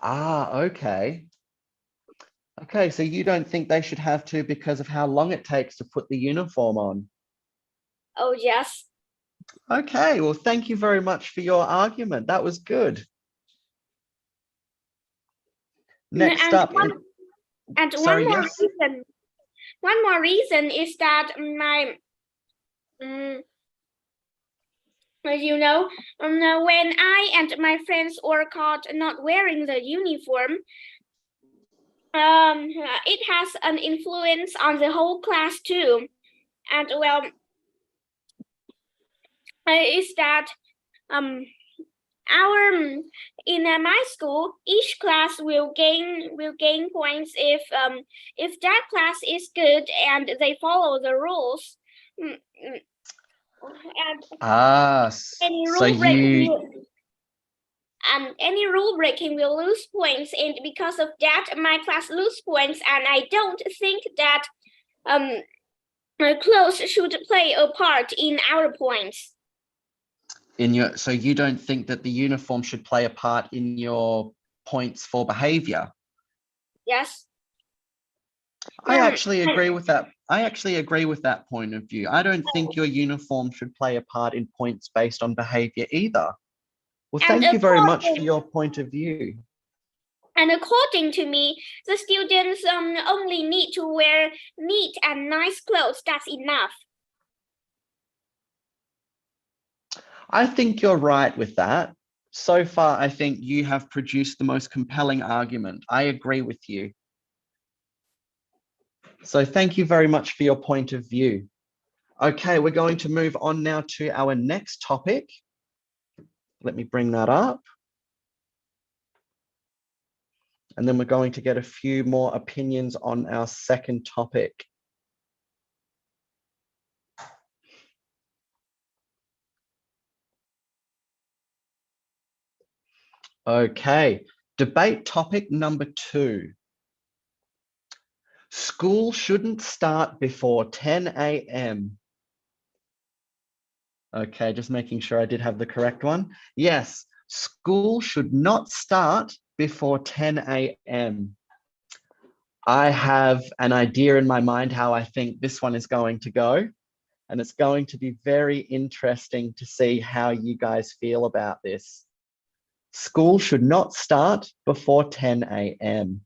Okay. Okay, so you don't think they should have to because of how long it takes to put the uniform on? Oh, yes. Okay, well, thank you very much for your argument. That was good. Next up. One more reason is that when I and my friends were caught not wearing the uniform, it has an influence on the whole class too. And well, is that in my school, each class will gain points if that class is good and they follow the rules. And any So rule breaking you, will, and any rule breaking will lose points, and because of that my class lose points, and I don't think that clothes should play a part in our points. so you don't think that the uniform should play a part in your points for behavior? Yes. I actually agree with that. I actually agree with that point of view. I don't think your uniform should play a part in points based on behavior either. Well, And thank you very much for your point of view. And according to me, the students only need to wear neat and nice clothes. That's enough. I think you're right with that. So far, I think you have produced the most compelling argument. I agree with you. So thank you very much for your point of view. Okay, we're going to move on now to our next topic. Let me bring that up. And then we're going to get a few more opinions on our second topic. Okay, debate topic number 2. School shouldn't start before 10 a.m. Okay, just making sure I did have the correct one. Yes, school should not start before 10 a.m. I have an idea in my mind how I think this one is going to go, and it's going to be very interesting to see how you guys feel about this. School should not start before 10 a.m.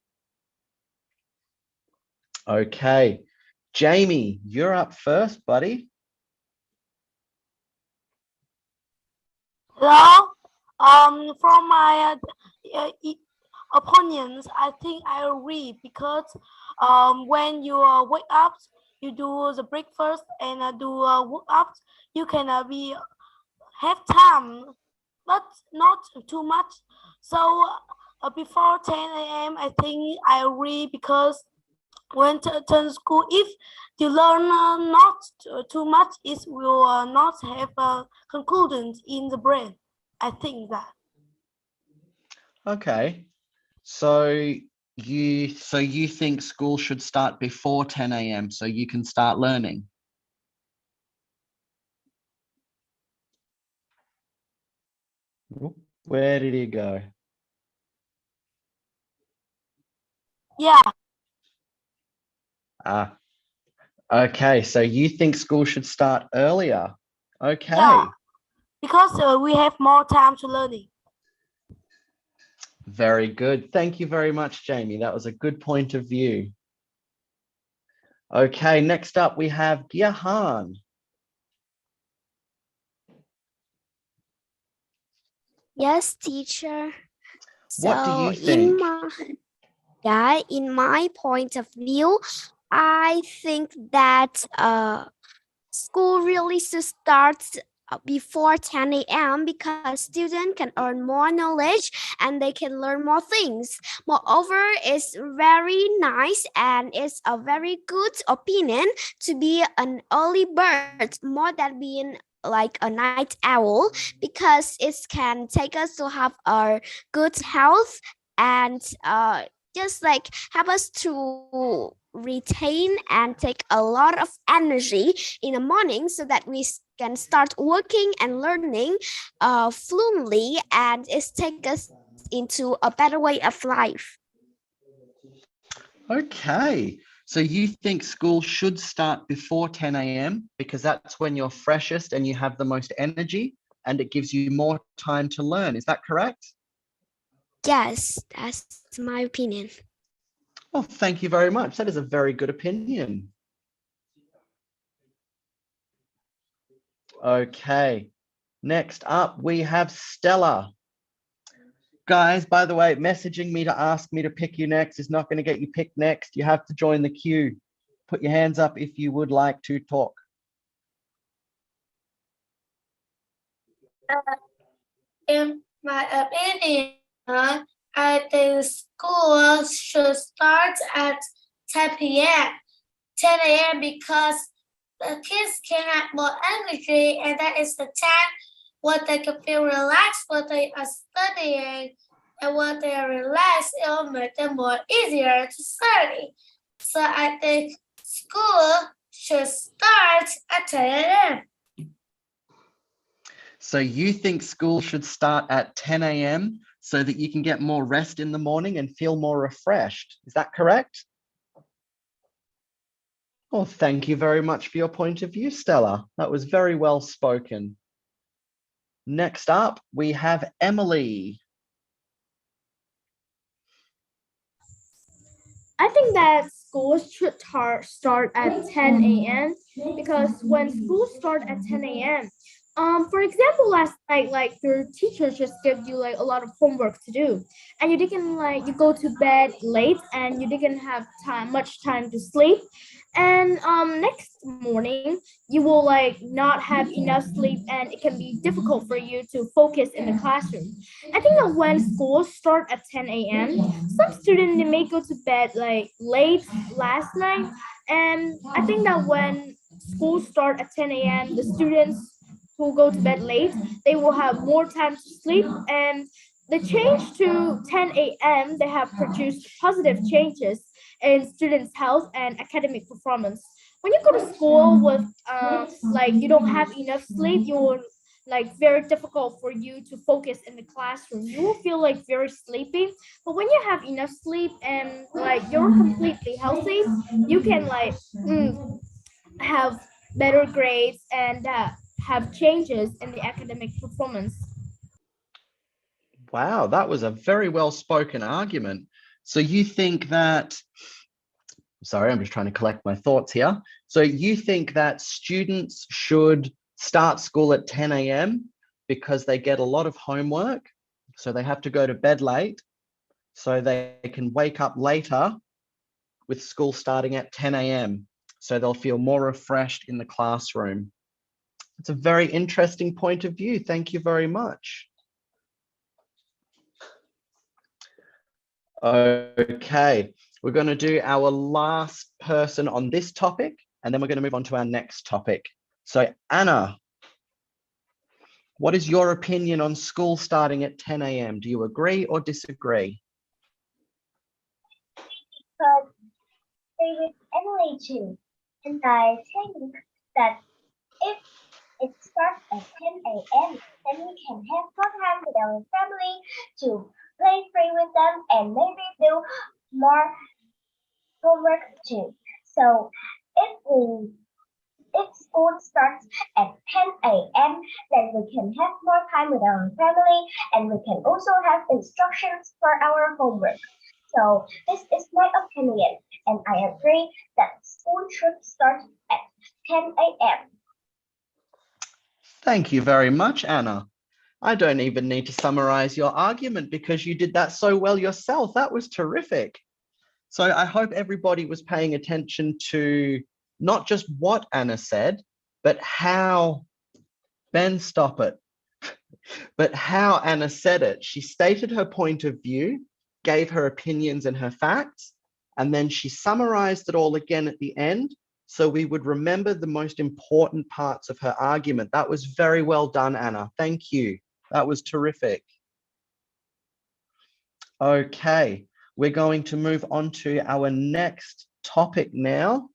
Okay, Jamie, you're up first, buddy. Hello. From my opinions, I think I agree because when you wake up, you do the breakfast and do work up, you can have time, but not too much. So before 10 a.m. I think I agree because when to school, if you learn not too much, it will not have conclusions in the brain. I think that. Okay, so you think school should start before 10 a.m. so you can start learning? Where did he go? Yeah. Okay, so you think school should start earlier? Okay. Yeah, because we have more time to learning. Very good. Thank you very much, Jamie. That was a good point of view. Okay, next up we have Giahan. Yes, teacher. What do you think? In my point of view, I think that school really should start before 10 a.m. because students can earn more knowledge and they can learn more things. Moreover, it's very nice and it's a very good opinion to be an early bird more than being like a night owl, because it can take us to have a good health and just like help us to retain and take a lot of energy in the morning so that we can start working and learning fluently, and it takes us into a better way of life. Okay, so you think school should start before 10 a.m. because that's when you're freshest and you have the most energy and it gives you more time to learn. Is that correct? Yes, that's my opinion. Well, thank you very much. That is a very good opinion. Okay, next up we have Stella. Guys, by the way, messaging me to ask me to pick you next is not going to get you picked next. You have to join the queue. Put your hands up if you would like to talk. In my opinion, I think school should start at 10 p.m. 10 a.m. because the kids can have more energy, and that is the time when they can feel relaxed when they are studying. And when they are relaxed, it will make them more easier to study. So I think school should start at 10 a.m. So you think school should start at 10 a.m. so that you can get more rest in the morning and feel more refreshed. Is that correct? Well, thank you very much for your point of view, Stella. That was very well spoken. Next up, we have Emily. I think that schools should start at 10 a.m. because when schools start at 10 a.m., for example, last night, like your teacher just gave you like a lot of homework to do, and you didn't you go to bed late and you didn't have much time to sleep, and next morning you will like not have enough sleep and it can be difficult for you to focus in the classroom. I think that when schools start at 10 a.m., some students they may go to bed like late last night, and I think that when schools start at 10 a.m., the students who go to bed late, they will have more time to sleep, and the change to 10 a.m. they have produced positive changes in students' health and academic performance. When you go to school with like you don't have enough sleep, you will like very difficult for you to focus in the classroom. You will feel like very sleepy. But when you have enough sleep and like you're completely healthy, you can like have better grades and have changes in the academic performance. Wow, that was a very well spoken argument. So you think that, sorry, I'm just trying to collect my thoughts here. So you think that students should start school at 10 a.m. because they get a lot of homework, so they have to go to bed late, so they can wake up later with school starting at 10 a.m. so they'll feel more refreshed in the classroom. It's a very interesting point of view. Thank you very much. Okay, we're going to do our last person on this topic, and then we're going to move on to our next topic. So Anna, what is your opinion on school starting at 10 a.m.? Do you agree or disagree? But agree with Emily too. And I think that if it starts at 10 a.m., then we can have more time with our family to play free with them and maybe do more homework too. So if school starts at 10 a.m., then we can have more time with our family and we can also have instructions for our homework. So this is my opinion, and I agree that school should start at 10 a.m. Thank you very much, Anna. I don't even need to summarize your argument because you did that so well yourself. That was terrific. So I hope everybody was paying attention to not just what Anna said, but how, Ben, stop it, but how Anna said it. She stated her point of view, gave her opinions and her facts, and then she summarized it all again at the end, so we would remember the most important parts of her argument. That was very well done, Anna. Thank you. That was terrific. Okay, we're going to move on to our next topic now.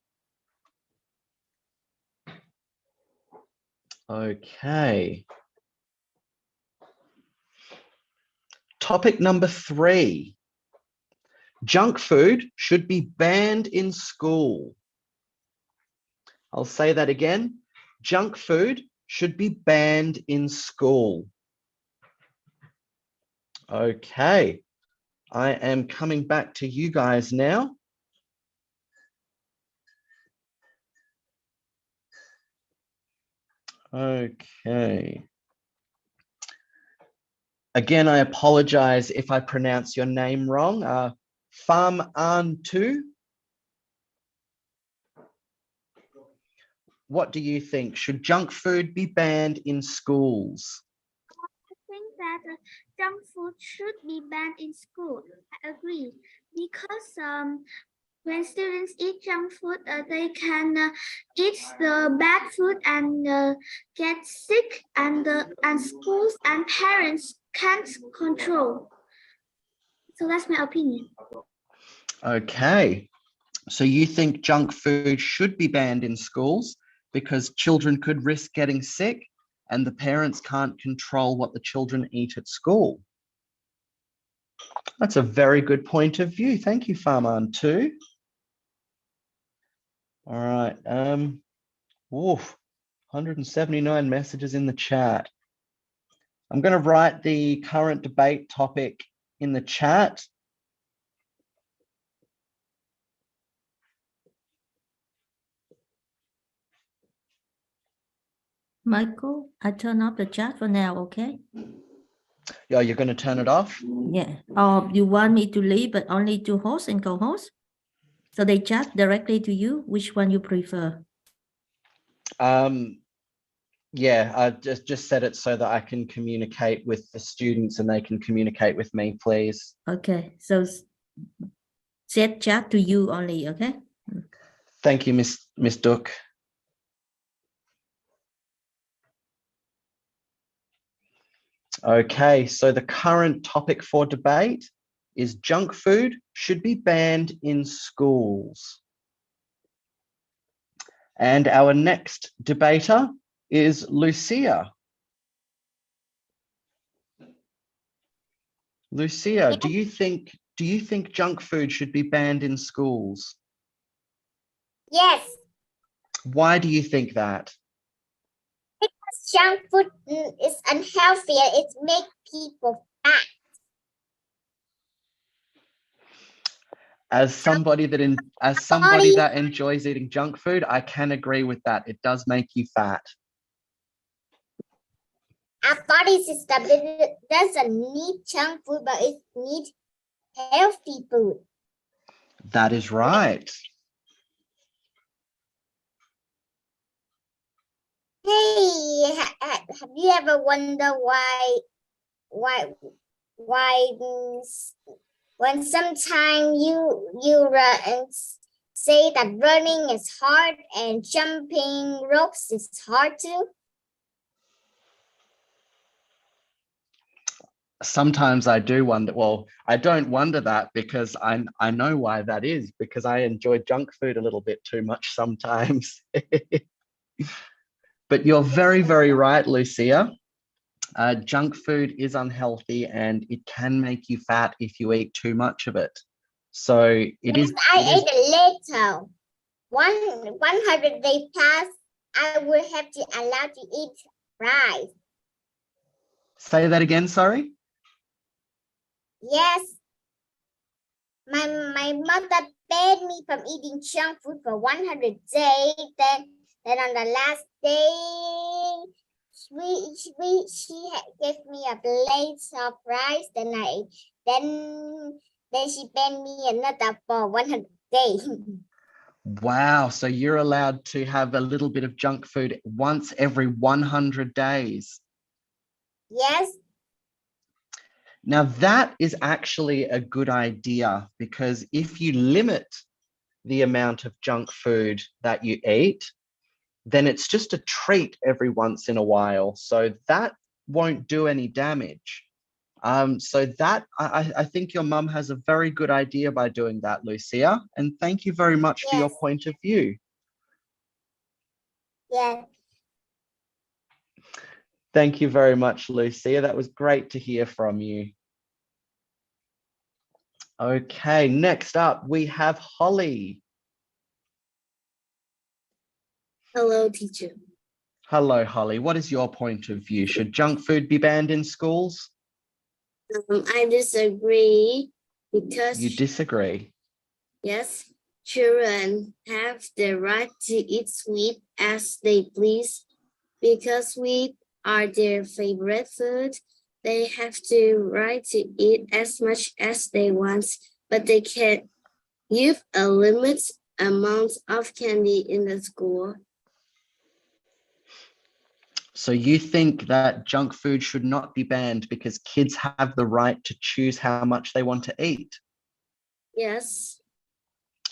Okay. Topic number 3. Junk food should be banned in school. I'll say that again. Junk food should be banned in school. Okay. I am coming back to you guys now. Okay. Again, I apologize if I pronounce your name wrong. Pham An Tu. What do you think? Should junk food be banned in schools? I think that junk food should be banned in school. I agree because when students eat junk food, they can eat the bad food and get sick, and schools and parents can't control. So that's my opinion. Okay. So you think junk food should be banned in schools because children could risk getting sick and the parents can't control what the children eat at school? That's a very good point of view. Thank you, Farman, too. All right. 179 messages in the chat. I'm going to write the current debate topic in the chat. Michael, I turn off the chat for now, okay? Yeah, you're going to turn it off? Yeah. Or you want me to leave, but only to host and co-host? So they chat directly to you. Which one you prefer? Yeah, I just set it so that I can communicate with the students and they can communicate with me, please. Okay. So set chat to you only, okay? Thank you, Miss Duc. Okay, so the current topic for debate is junk food should be banned in schools. And our next debater is Lucia. Lucia, do you think junk food should be banned in schools? Yes, Why do you think that? because junk food is unhealthy and it makes people fat. As somebody that enjoys eating junk food, I can agree with that. It does make you fat. Our body system doesn't need junk food, but it needs healthy food. That is right. Hey, have you ever wondered why when sometimes you run and say that running is hard and jumping ropes is hard too? Sometimes I do wonder. Well, I don't wonder that because I know why that is, because I enjoy junk food a little bit too much sometimes. But you're very, very right, Lucia. Junk food is unhealthy and it can make you fat if you eat too much of it. So it is. I ate it later. 100 days pass, I will have to allow to eat rice. Say that again, sorry? Yes. My mother banned me from eating junk food for 100 days. Then on the last day, she gave me a plate of rice. Then she banned me another for 100 days. Wow. So you're allowed to have a little bit of junk food once every 100 days. Yes. Now that is actually a good idea, because if you limit the amount of junk food that you eat, then it's just a treat every once in a while. So that won't do any damage. So that I think your mum has a very good idea by doing that, Lucia. And thank you very much for your point of view. Yeah. Thank you very much, Lucia. That was great to hear from you. Okay, next up we have Holly. Hello, teacher. Hello, Holly. What is your point of view? Should junk food be banned in schools? I disagree because... You disagree? Yes, children have the right to eat sweet as they please. Because sweet are their favorite food, they have the right to eat as much as they want, but they can give a limited amount of candy in the school. So you think that junk food should not be banned because kids have the right to choose how much they want to eat? Yes.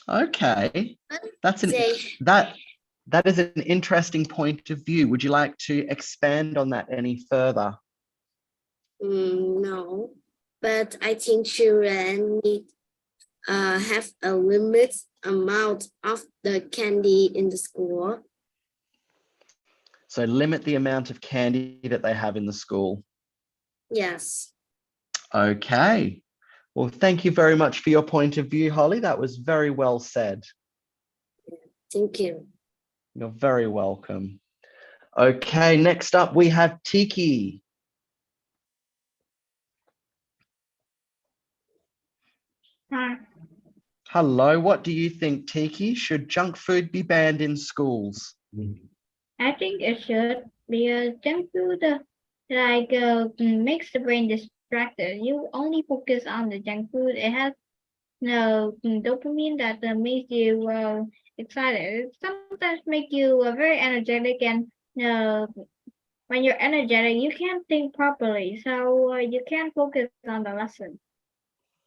Okay, that's They that is an interesting point of view. Would you like to expand on that any further? No, but I think children need have a limit amount of the candy in the school. So limit the amount of candy that they have in the school. Yes. Okay. Well, thank you very much for your point of view, Holly. That was very well said. Thank you. You're very welcome. Okay, next up we have Tiki. Hi. Hello, what do you think, Tiki? Should junk food be banned in schools? I think it should because junk food makes the brain distracted. You only focus on the junk food. It has no dopamine that makes you excited. It sometimes make you very energetic, and when you're energetic, you can't think properly, so you can't focus on the lesson.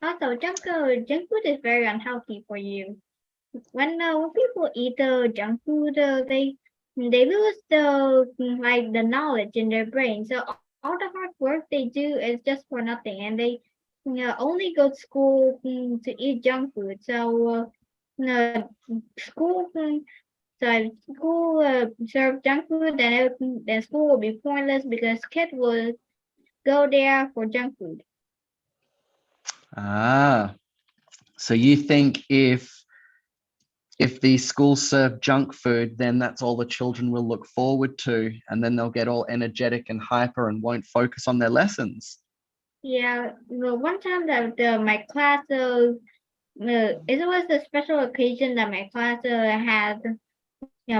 Also, junk food is very unhealthy for you. When people eat junk food, they lose the knowledge in their brain. So all the hard work they do is just for nothing, and they only go to school to eat junk food. So school serve junk food, then school will be pointless because kids will go there for junk food. Ah, so you think if the schools serve junk food, then that's all the children will look forward to, and then they'll get all energetic and hyper and won't focus on their lessons. Yeah, well, one time that my class, it was a special occasion that my class had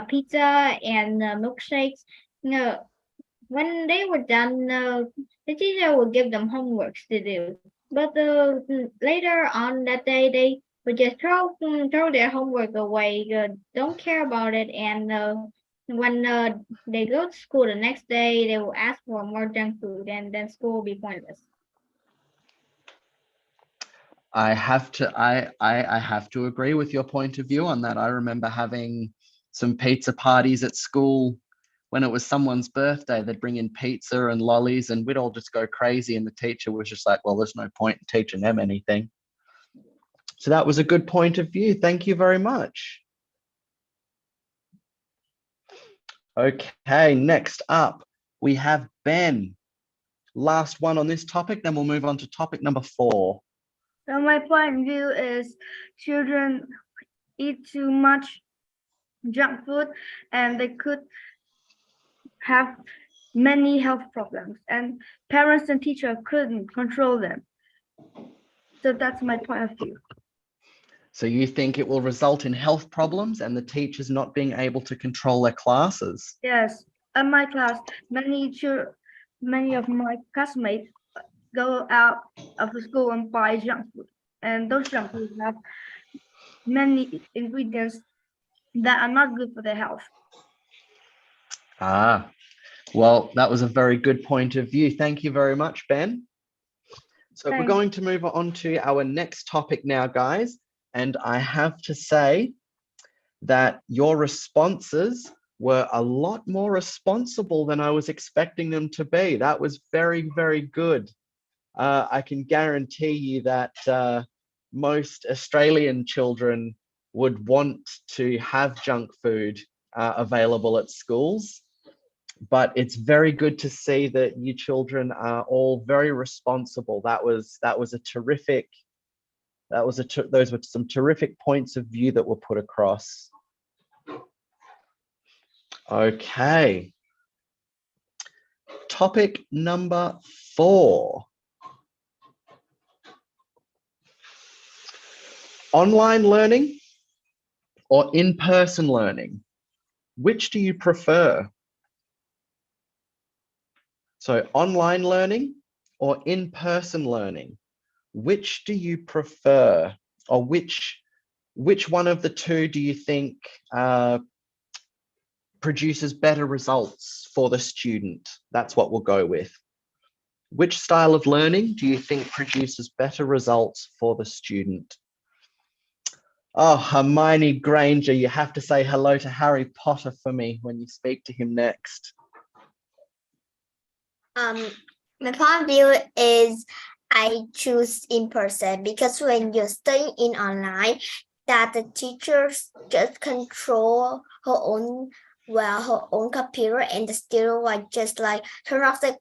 pizza and milkshakes. When they were done, the teacher would give them homeworks to do. But later on that day, they would just throw their homework away, don't care about it, and when they go to school the next day, they will ask for more junk food, and then school will be pointless. I have to agree with your point of view on that. I remember having some pizza parties at school when it was someone's birthday. They'd bring in pizza and lollies, and we'd all just go crazy, and the teacher was just like, well, there's no point in teaching them anything. So that was a good point of view. Thank you very much. Okay, next up we have Ben. Last one on this topic, then we'll move on to topic number 4. So my point of view is children eat too much junk food and they could have many health problems, and parents and teachers couldn't control them. So that's my point of view. So you think it will result in health problems and the teachers not being able to control their classes? Yes, in my class, many of my classmates go out of the school and buy junk food, and those junk foods have many ingredients that are not good for their health. Ah, well, that was a very good point of view. Thank you very much, Ben. So Thanks. we're going to move on to our next topic now, guys. And I have to say that your responses were a lot more responsible than I was expecting them to be. That was very, very good. I can guarantee you that most Australian children would want to have junk food available at schools. But it's very good to see that you children are all very responsible. Those were some terrific points of view that were put across. Okay. Topic number 4. Online learning or in-person learning? Which do you prefer? So online learning or in-person learning? Which do you prefer? Or which one of the two do you think produces better results for the student? That's what we'll go with. Which style of learning do you think produces better results for the student? Oh, Hermione Granger, you have to say hello to Harry Potter for me when you speak to him next. My point of view is I choose in person because when you're studying in online, that the teachers just control her own computer, and the student like just like turn off the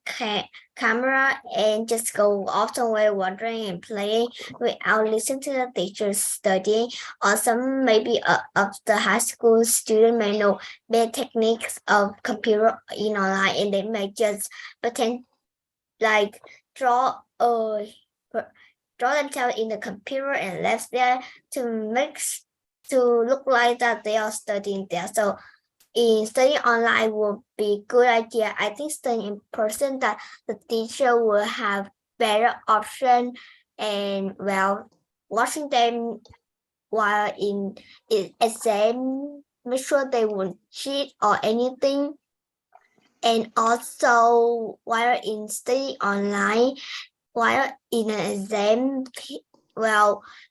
camera and just go off somewhere wandering and playing without listening to the teacher studying. Or some maybe of the high school student may know the techniques of computer in online, and they may just pretend like draw themselves in the computer and left there to look like that they are studying there. So in studying online would be good idea. I think studying in person, that the teacher will have better option, and watching them while in exam, make sure they won't cheat or anything. And also while in study online, while in an exam,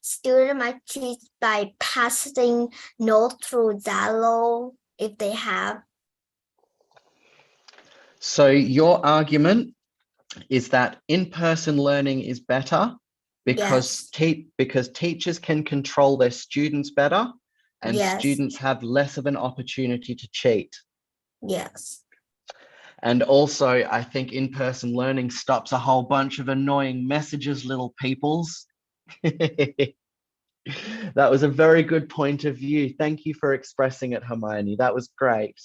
student might cheat by passing notes through Zalo if they have. So your argument is that in-person learning is better because because teachers can control their students better, and students have less of an opportunity to cheat. Yes. And also, I think in-person learning stops a whole bunch of annoying messages, little peoples. That was a very good point of view. Thank you for expressing it, Hermione. That was great.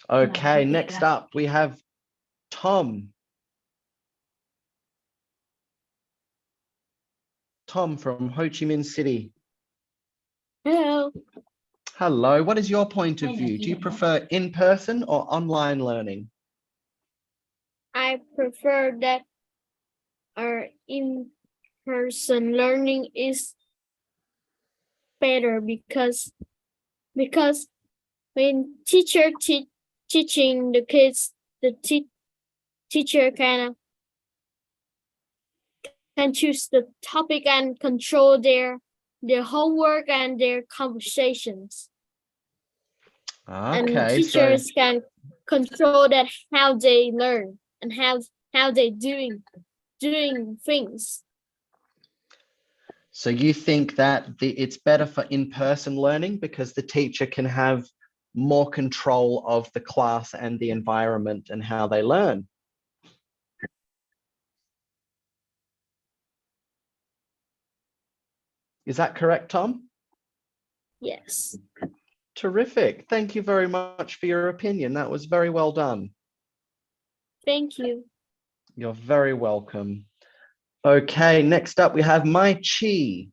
Okay, next up we have Tom. Tom from Ho Chi Minh City. Hello. Hello, what is your point of view? Do you prefer in-person or online learning? I prefer that our in-person learning is better because when teacher teaching the kids, the teacher can choose the topic and control their homework and their conversations. Okay, and teachers can control that how they learn and how they doing things. So you think that it's better for in-person learning because the teacher can have more control of the class and the environment and how they learn? Is that correct, Tom? Yes. Terrific. Thank you very much for your opinion. That was very well done. Thank you. You're very welcome. Okay, next up we have Mai Chi.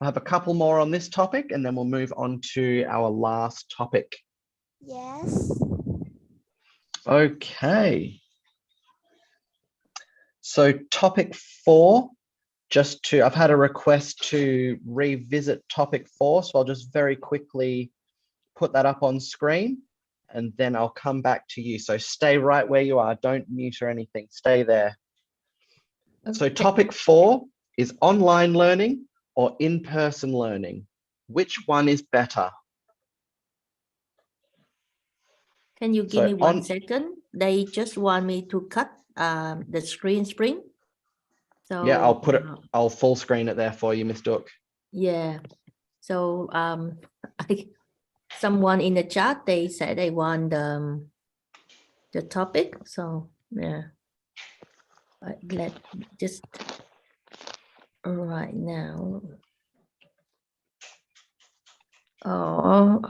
I have a couple more on this topic and then we'll move on to our last topic. Yes. Okay. So topic 4, I've had a request to revisit topic 4, so I'll just very quickly put that up on screen and then I'll come back to you. So stay right where you are, don't mute or anything, stay there. Okay. So topic 4 is online learning or in-person learning. Which one is better? Can you give me 1 second? They just want me to cut the screen. So yeah, I'll full screen it there for you, Miss Duc. Yeah. So someone in the chat, they said they want the topic. So yeah. Let's just right now. Oh,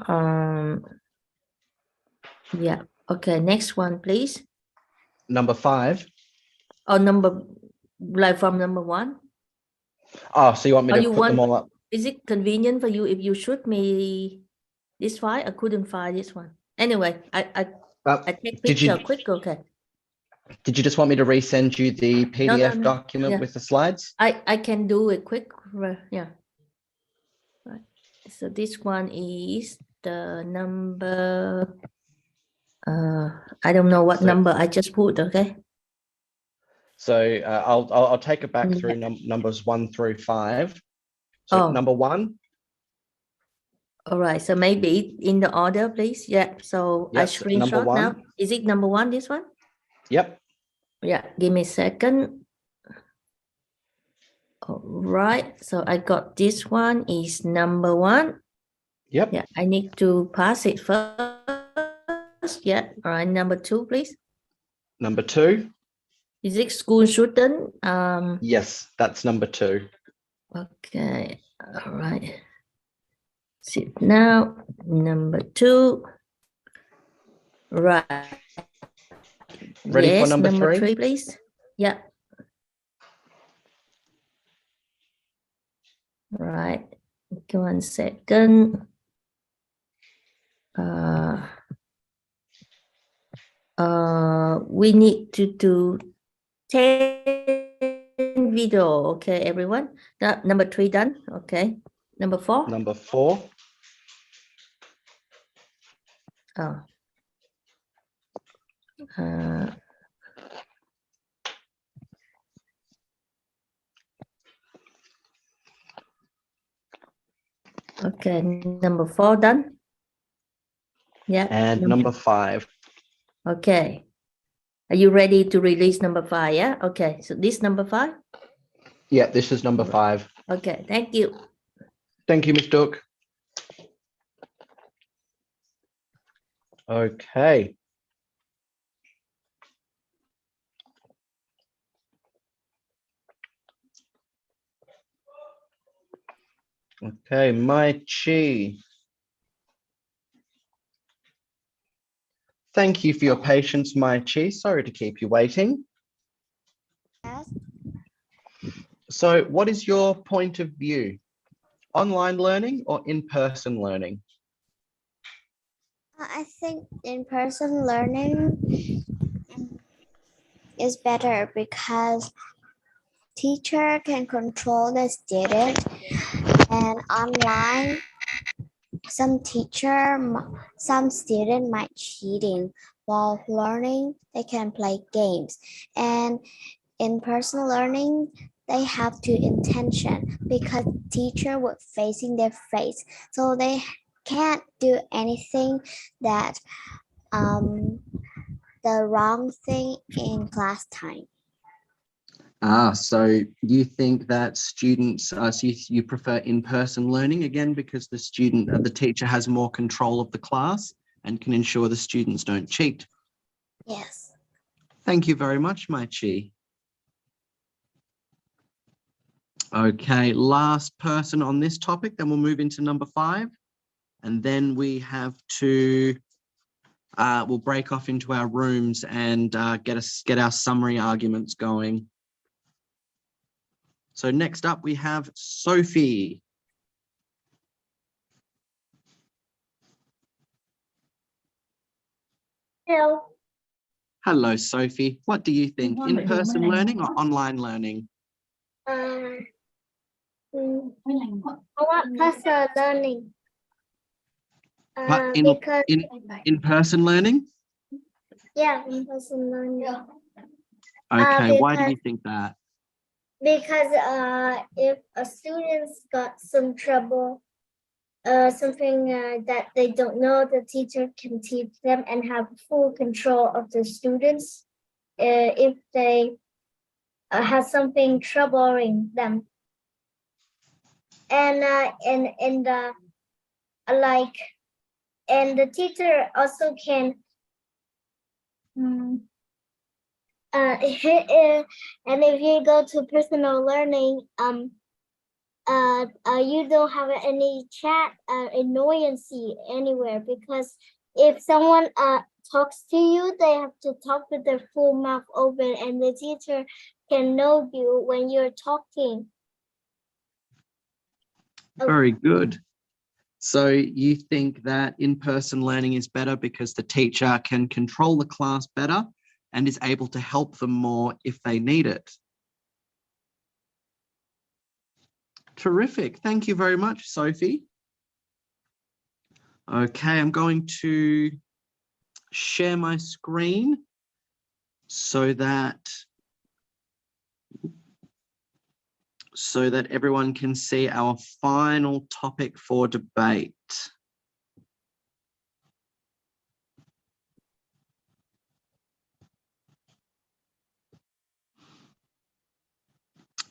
yeah. Okay, next one, please. Number 5. Oh, like from number 1. Oh, so you want me to put them all up? Is it convenient for you if you shoot me this file? I couldn't find this one. Anyway, I take picture quick. Okay. Did you just want me to resend you the PDF document with the slides? I can do it quick. Yeah. Right. So this one is the number. I don't know what number I just put. Okay. So I'll take it back through numbers 1 through 5. So number 1. All right. So maybe in the order, please. Yeah. So I Yep, so number screenshot 1. now. Is it number 1? This one? Yep. Yeah. Give me a second. All right. So I got this one is number 1. Yep. Yeah. I need to pass it first. Yeah. All right. Number 2, please. Number 2. Is it school student? Yes, that's number 2. Okay. All right. Sit now. Number 2. Right. Ready yes, for number 3, please. Yeah. Right. Okay, 1 second. We need to do 10 video. Okay, everyone. That number 3 done. Okay. Number 4. Number 4. Oh. Okay, number 4 done. Yeah. And number 5. Okay. Are you ready to release number 5? Yeah. Okay. So this number 5. Yeah, this is number 5. Okay. Thank you. Thank you, Ms. Duc. Okay. Okay, Mai Chi. Thank you for your patience, Mai Chi. Sorry to keep you waiting. Yes. So what is your point of view? Online learning or in-person learning? I think in-person learning is better because teacher can control the student, and online some student might cheating while learning. They can play games, and in-person learning they have to intention because teacher would facing their face, so they can't do anything that the wrong thing in class time. So you think that students, so you prefer in-person learning again because the teacher has more control of the class and can ensure the students don't cheat? Yes. Thank you very much, Mai Chi. Okay, last person on this topic, then we'll move into number 5. And then we have to, we'll break off into our rooms and get our summary arguments going. So next up we have Sophie. Hello. Hello, Sophie. What do you think? In-person learning or online learning? I want personal learning. Because In-person learning? yeah, in-person learning. Okay, why do you think that? Because if a student's got some trouble, something that they don't know, the teacher can teach them and have full control of the students. If they have something troubling them, and the teacher also can. And if you go to personal learning, you don't have any chat annoyance anywhere, because if someone talks to you, they have to talk with their full mouth open, and the teacher can know you when you're talking. Very good. So you think that in-person learning is better because the teacher can control the class better and is able to help them more if they need it. Terrific. Thank you very much, Sophie. Okay, I'm going to share my screen so that so that everyone can see our final topic for debate.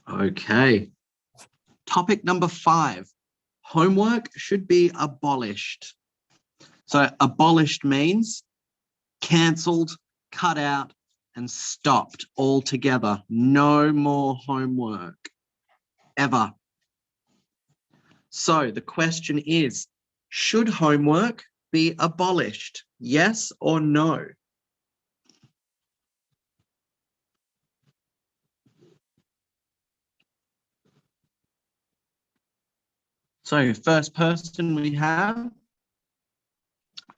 Okay. Topic number 5. Homework should be abolished. So abolished means cancelled, cut out, and stopped altogether. No more homework, ever. So the question is, should homework be abolished? Yes or no? So first person we have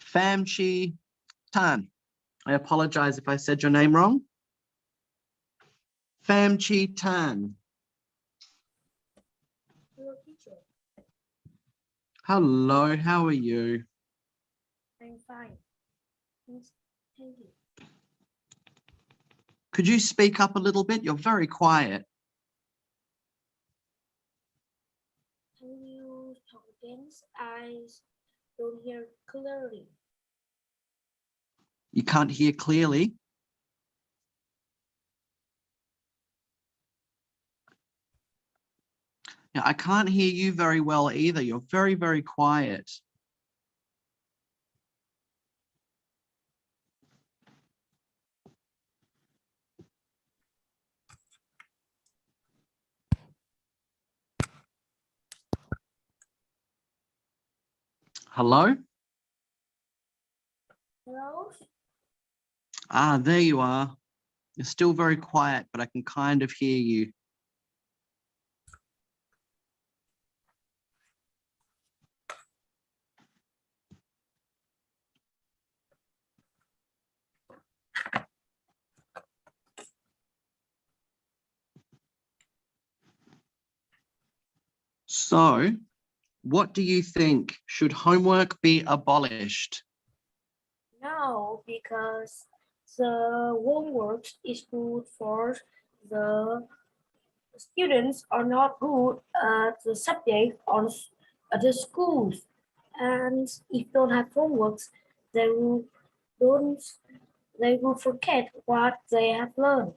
Famchi Tan. I apologize if I said your name wrong. Famchi Tan. Hello, how are you? I'm fine. Thank you. Could you speak up a little bit? You're very quiet. Can you talk again? I don't hear clearly. You can't hear clearly? Yeah, I can't hear you very well either. You're very, very quiet. Hello? Hello? Ah, there you are. You're still very quiet, but I can kind of hear you. So, what do you think? Should homework be abolished? No, because the homework is good for the students are not good at the subject on at the schools, and if don't have homeworks, they will don't they will forget what they have learned.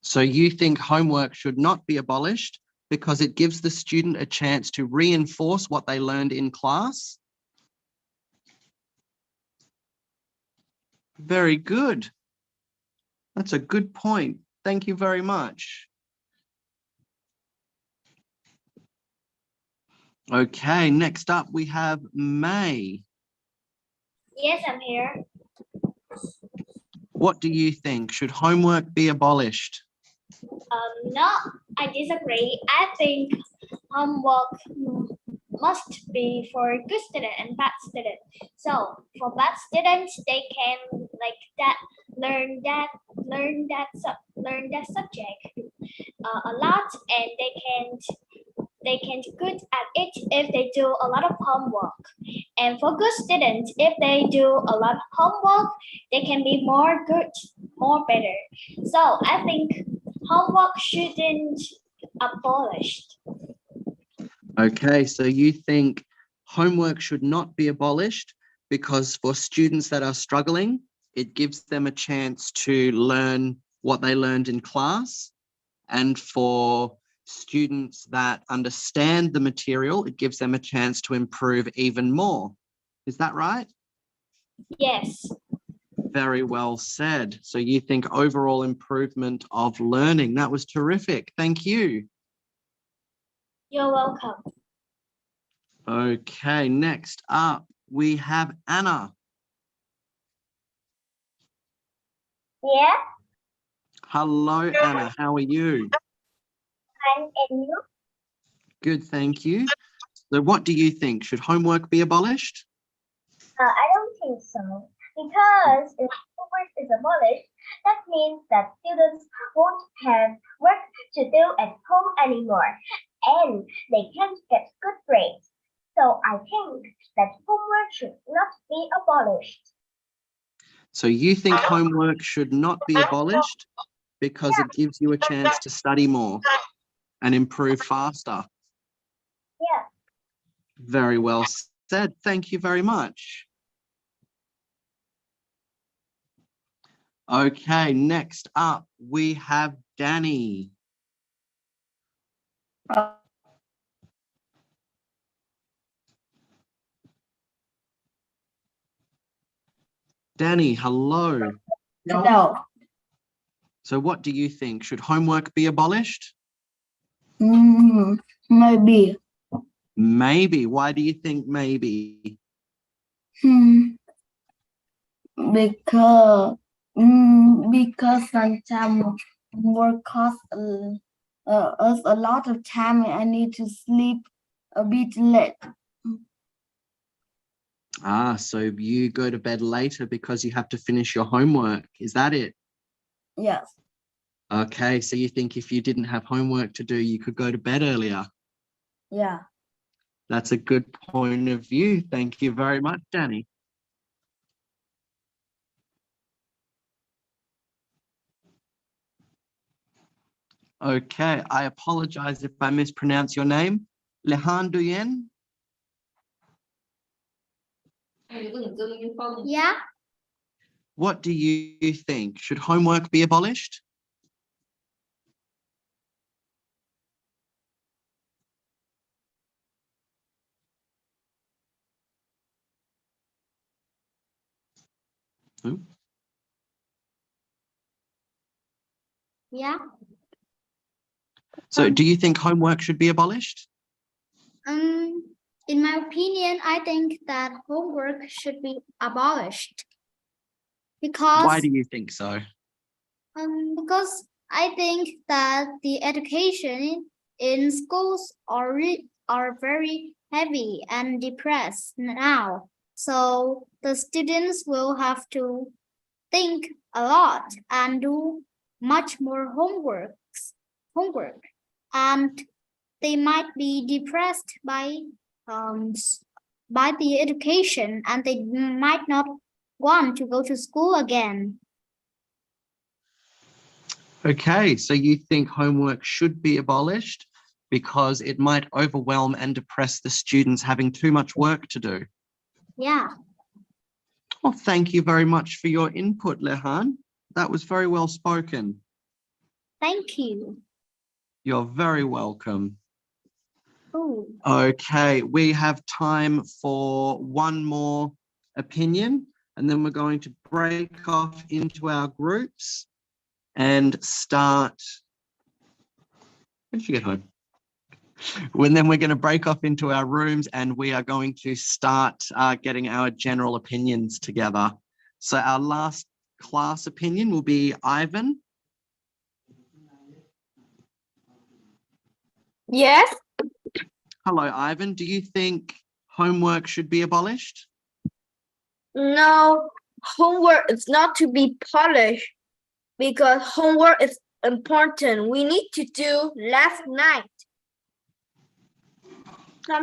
So you think homework should not be abolished because it gives the student a chance to reinforce what they learned in class? Very good. That's a good point. Thank you very much. Okay, next up we have May. Yes, I'm here. What do you think? Should homework be abolished? No, I disagree. I think homework must be for good student and bad student. So for bad students, they can learn that subject a lot, and they can good at it if they do a lot of homework. And for good students, if they do a lot of homework, they can be more good, more better. So I think homework shouldn't abolished. Okay, so you think homework should not be abolished because for students that are struggling, it gives them a chance to learn what they learned in class, and for students that understand the material, it gives them a chance to improve even more. Is that right? Yes. Very well said. So you think overall improvement of learning. That was terrific. Thank you. You're welcome. Okay, next up we have Anna. Yeah. Hello, Anna. How are you? And you? Good, thank you. So what do you think? Should homework be abolished? I don't think so. Because if homework is abolished, that means that students won't have work to do at home anymore, and they can't get good grades. So I think that homework should not be abolished. So you think homework should not be abolished because it gives you a chance to study more and improve faster. Yeah. Very well said. Thank you very much. Okay, next up we have Danny. Danny, hello. Hello. So what do you think? Should homework be abolished? Maybe. Maybe. Why do you think maybe? Because sometimes work costs us a lot of time and I need to sleep a bit late. Ah, so you go to bed later because you have to finish your homework. Is that it? Yes. Okay, so you think if you didn't have homework to do, you could go to bed earlier. Yeah. That's a good point of view. Thank you very much, Danny. Okay, I apologize if I mispronounce your name. Lehan Duyen? Yeah. What do you think? Should homework be abolished? Yeah. So do you think homework should be abolished? In my opinion, I think that homework should be abolished. Why Because do you think so? because I think that the education in schools are very heavy and depressed now. So the students will have to think a lot and do much more homework, and they might be depressed by the education, and they might not want to go to school again. Okay, so you think homework should be abolished because it might overwhelm and depress the students having too much work to do. Yeah. Well, thank you very much for your input, Lehan. That was very well spoken. Thank you. You're very welcome. Ooh. Okay, we have time for one more opinion, and then we're going to break off into our groups and start. When did you get home? And then we're going to break off into our rooms and we are going to start getting our general opinions together. So our last class opinion will be Ivan. Yes. Hello, Ivan. Do you think homework should be abolished? No, homework is not to be polished because homework is important. We need to do last night.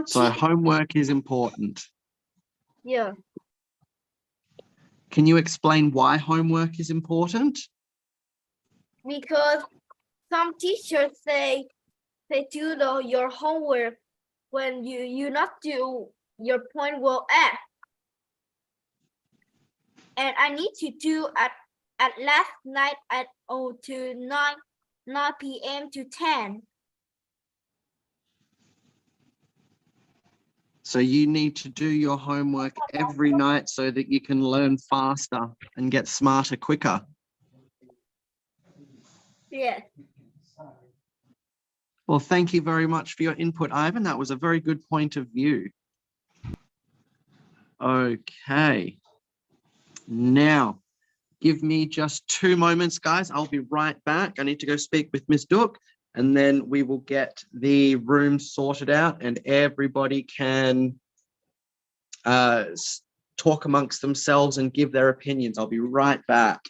So homework is important. Yeah. Can you explain why homework is important? Because some teachers say do your homework. When you not do, your point will end. And I need to do at last night at 9 p.m. to 10. So you need to do your homework every night so that you can learn faster and get smarter quicker. Yeah. Well, thank you very much for your input, Ivan. That was a very good point of view. Okay. Now, give me just 2 moments, guys. I'll be right back. I need to go speak with Miss Duc, and then we will get the room sorted out and everybody can talk amongst themselves and give their opinions. I'll be right back.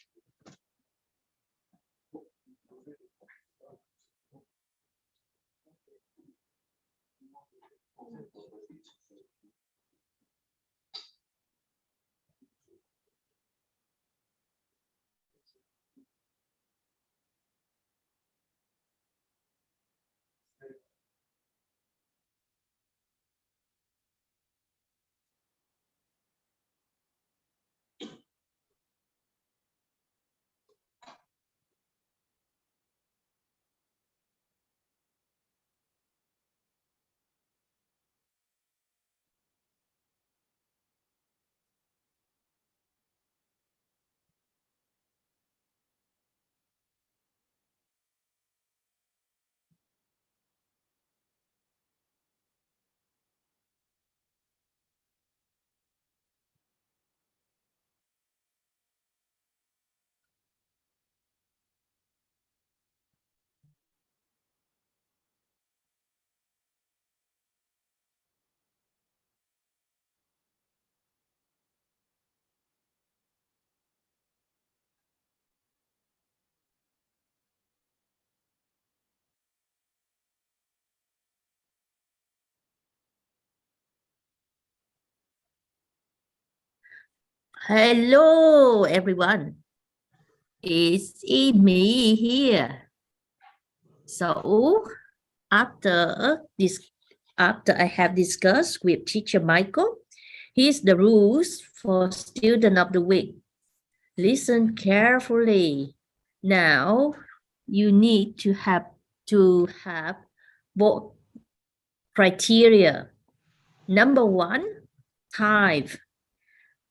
Hello, everyone. It's me here. So after I have discussed with teacher Michael, here's the rules for student of the week. Listen carefully. Now you need to have both criteria. Number one, type.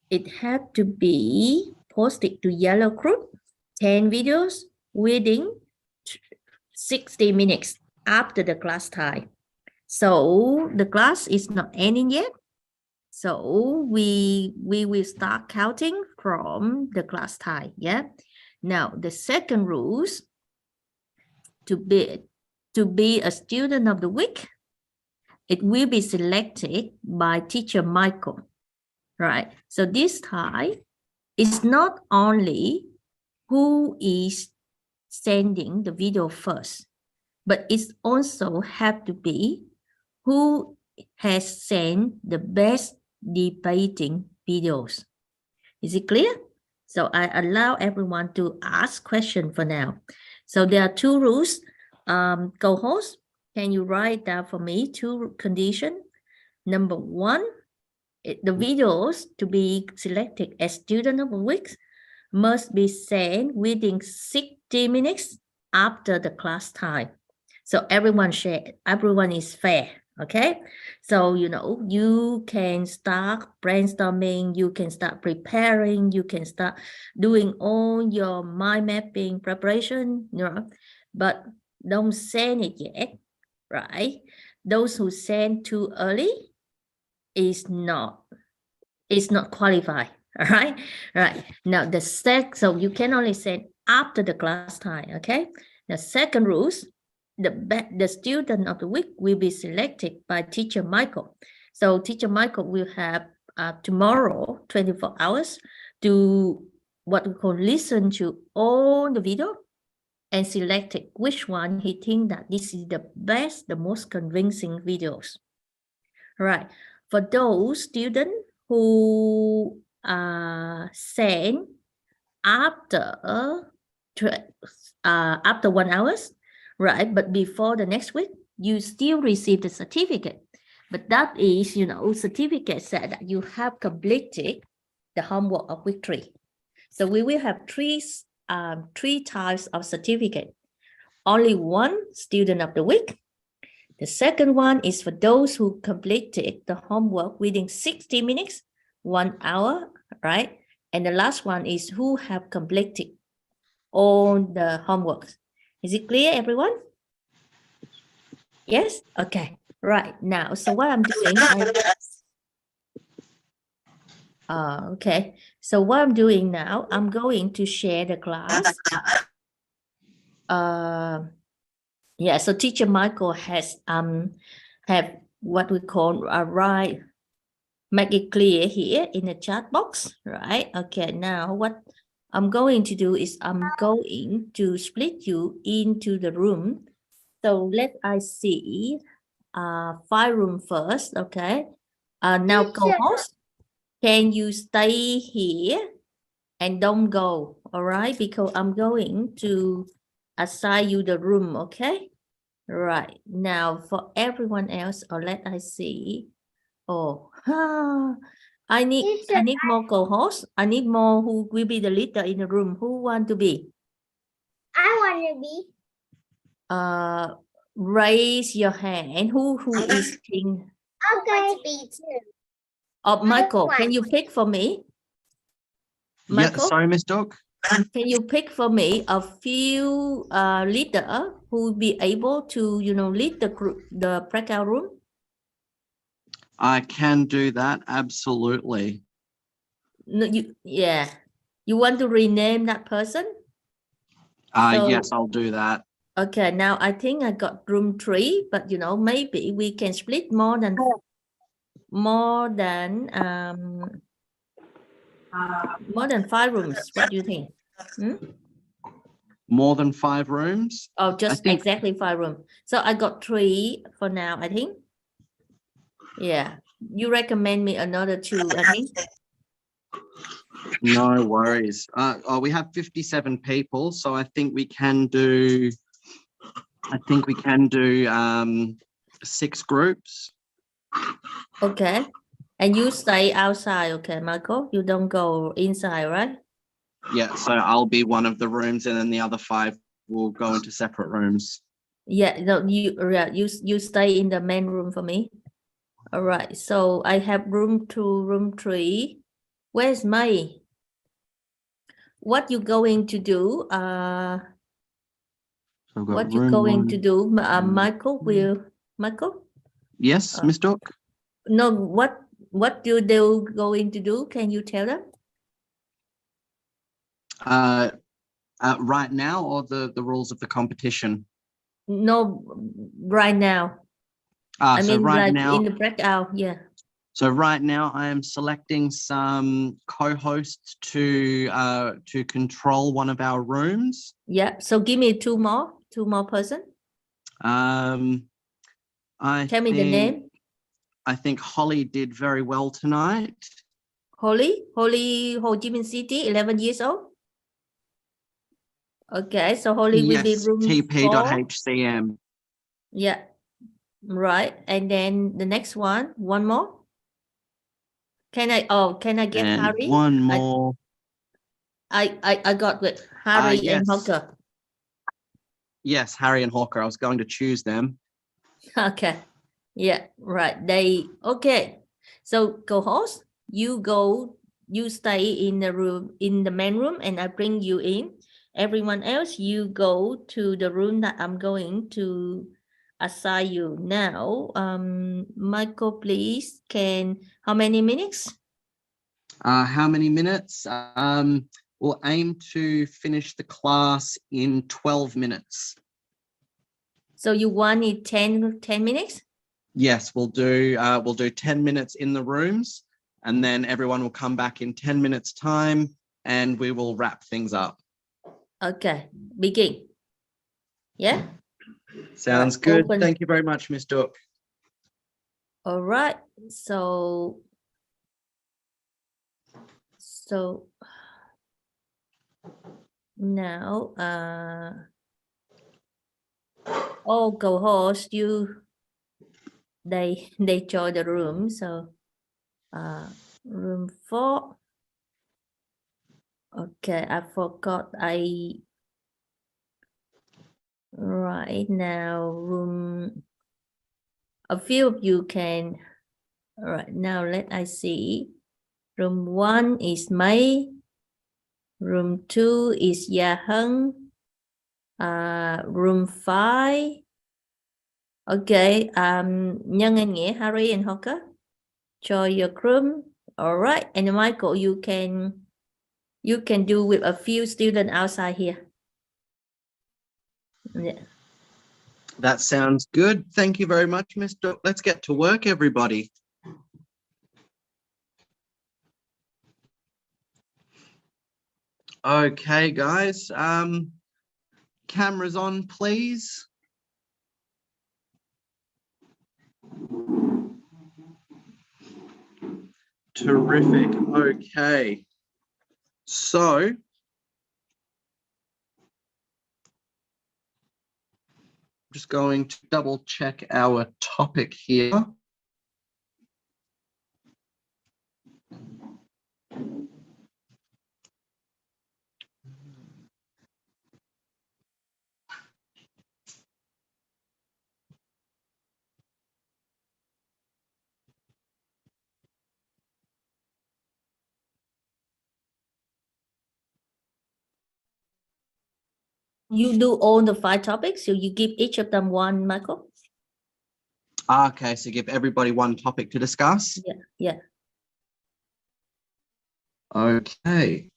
It had to be posted to yellow group, 10 videos within 60 minutes after the class time. So the class is not ending yet. So we will start counting from the class time. Yeah. Now the second rules to be a student of the week, it will be selected by teacher Michael. Right. So this time it's not only who is sending the video first, but it's also have to be who has sent the best debating videos. Is it clear? So I allow everyone to ask questions for now. So there are two rules. Co-host, can you write down for me two conditions? Number one, the videos to be selected as student of the week must be sent within 60 minutes after the class time. So everyone is fair, okay? So, you can start brainstorming, you can start preparing, you can start doing all your mind mapping preparation, but don't send it yet, right? Those who send too early is not qualified. All right. Now so you can only send after the class time. Okay. The second rules, the student of the week will be selected by teacher Michael. So teacher Michael will have tomorrow 24 hours to what we call listen to all the video and select which one he think that this is the best, the most convincing videos. Right. For those students who send after 1 hour, right? But before the next week, you still receive the certificate. But that is, certificate said that you have completed the homework of week 3. So we will have three types of certificate. Only one student of the week. The second one is for those who completed the homework within 60 minutes, 1 hour, right? And the last one is who have completed all the homework. Is it clear, everyone? Yes? Okay. Right. Now, so what I'm doing... okay. So what I'm doing now, I'm going to share the class. Yeah, so teacher Michael has have what we call make it clear here in the chat box, right? Okay, now what I'm going to do is I'm going to split you into the room. So let I see 5 room first, okay? Now co-host, can you stay here and don't go, all right? Because I'm going to assign you the room, okay? Right. Now for everyone else, or let I see. I need more co-hosts. I need more who will be the leader in the room. Who want to be? I want to be. Raise your hand. Who is king? I want to be too. Oh, Michael, can you pick for me? Michael? Yeah, sorry, Miss Duc. Can you pick for me a few leader who will be able to, lead the group, the breakout room? I can do that, absolutely. No, you want to rename that person? Yes, I'll do that. Okay, now I think I got room 3, but maybe we can split more than 5 rooms. What do you think? More than 5 rooms? Oh, just exactly 5 rooms. So I got 3 for now, I think. Yeah. You recommend me another 2, I think. No worries. We have 57 people, so I think we can do 6 groups. Okay. And you stay outside, okay, Michael? You don't go inside, right? Yeah, so I'll be one of the rooms, and then the other 5 will go into separate rooms. Yeah, no, you stay in the main room for me. All right. So I have room 2, room 3. Where's May? What you going to do? So I've got What you room going 1, to do? Michael 2. will. Michael? Yes, Miss Duc? No. What you do going to do? Can you tell them? Right now, or the rules of the competition? No, right now. I So mean, right like now, in the breakout. Yeah. so right now I am selecting some co-hosts to control one of our rooms. Yeah. So give me two more person. Tell me the name. I think Holly did very well tonight. Holly, Ho Chi Minh City, 11 years old. Okay, so Holly will be Yes, room 4. tp.hcm. Yeah, right. And then the next one more. Can I get And Harry? one more. I got with Harry Yes. and Hawker. Yes, Harry and Hawker. I was going to choose them. Okay. Yeah, right. Okay. So co-host, you stay in the room, in the main room, and I bring you in. Everyone else, you go to the room that I'm going to assign you now. Michael, please, how many minutes? How many minutes? We'll aim to finish the class in 12 minutes. So you want it 10 minutes? Yes, we'll do 10 minutes in the rooms, and then everyone will come back in 10 minutes time, and we will wrap things up. Okay, begin. Yeah? Sounds right, good. open. Thank you very much, Miss Duc. All right. So now, co-host, they join the room. So, room 4. Okay, I forgot. Right now, a few of you can. All right, now I see. Room 1 is May. Room 2 is Ya Hân. Room 5. Okay, Nhân and Nghĩa, Harry and Hawker, join your room. All right, and Michael, you can do with a few students outside here. Yeah. That sounds good. Thank you very much, Miss Duc. Let's get to work, everybody. Okay, guys. Cameras on, please. Terrific. Okay. So just going to double check our topic here. You do all the 5 topics, so you give each of them one, Michael? Okay, so give everybody one topic to discuss? Yeah. Okay.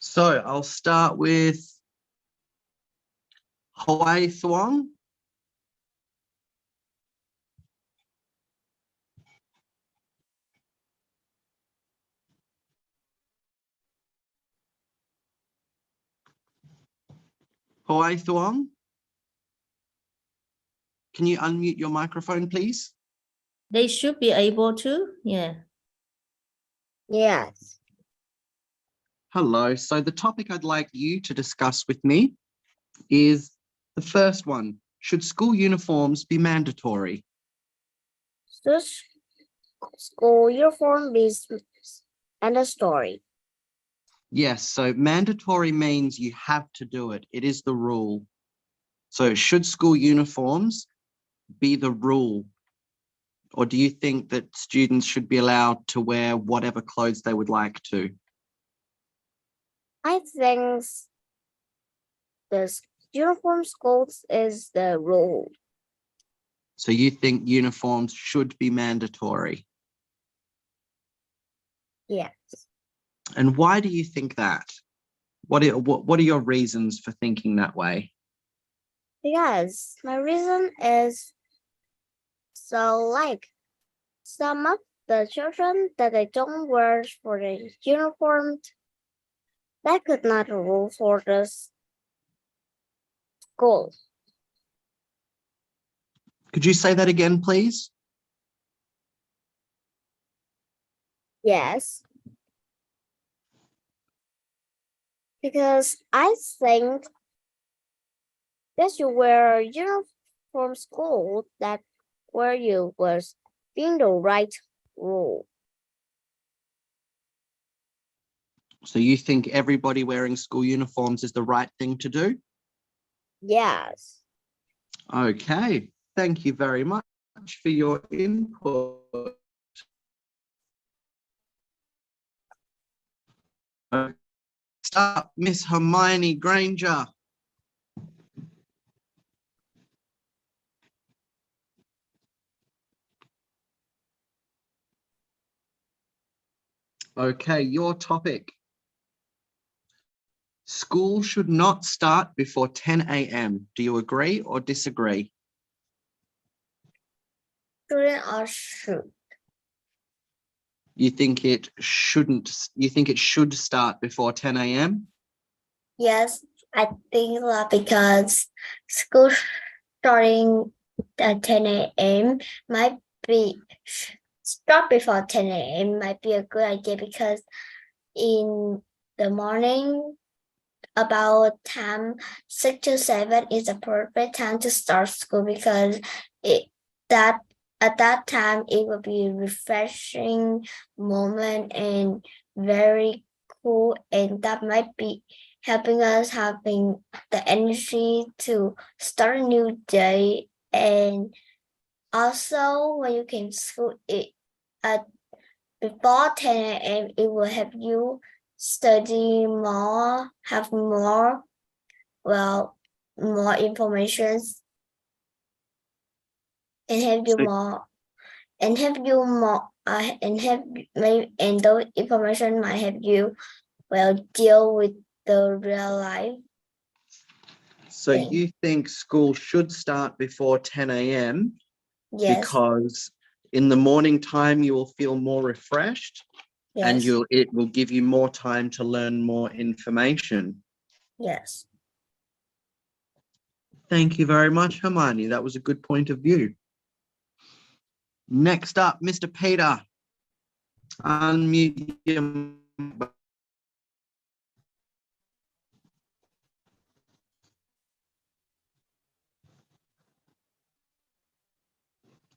So I'll start with Hawaii Thuong. Hawaii Thuong. Can you unmute your microphone, please? They should be able to, yeah. Yes. Hello. So the topic I'd like you to discuss with me is the first one. Should school uniforms be mandatory? Should school uniform be and a story? Yes. So mandatory means you have to do it. It is the rule. So should school uniforms be the rule? Or do you think that students should be allowed to wear whatever clothes they would like to? I think the uniform schools is the rule. So you think uniforms should be mandatory? Yes. And why do you think that? What are your reasons for thinking that way? Because my reason is so like some of the children that they don't wear for the uniform, that could not rule for the school. Could you say that again, please? Yes. Because I think that you wear uniform school that where you was being the right rule. So you think everybody wearing school uniforms is the right thing to do? Yes. Okay. Thank you very much for your input. Start, Miss Hermione Granger. Okay, your topic. School should not start before 10 a.m. Do you agree or disagree? Shouldn't or should? You think it shouldn't, you think it should start before 10 a.m.? Yes, I think that because school starting at 10 a.m. might be start before 10 a.m. might be a good idea because in the morning about time 6 to 7 is a perfect time to start school because that at that time it will be a refreshing moment and very cool, and that might be helping us having the energy to start a new day. And also when you came to school before 10 a.m. it will help you study more, have more information, and have you more and have you more and have maybe and those information might help you deal with the real life. So you think school should start before 10 a.m. Yes. Because in the morning time you will feel more refreshed, and Yes. it will give you more time to learn more information. Yes. Thank you very much, Hermione. That was a good point of view. Next up, Mr. Peter. Unmute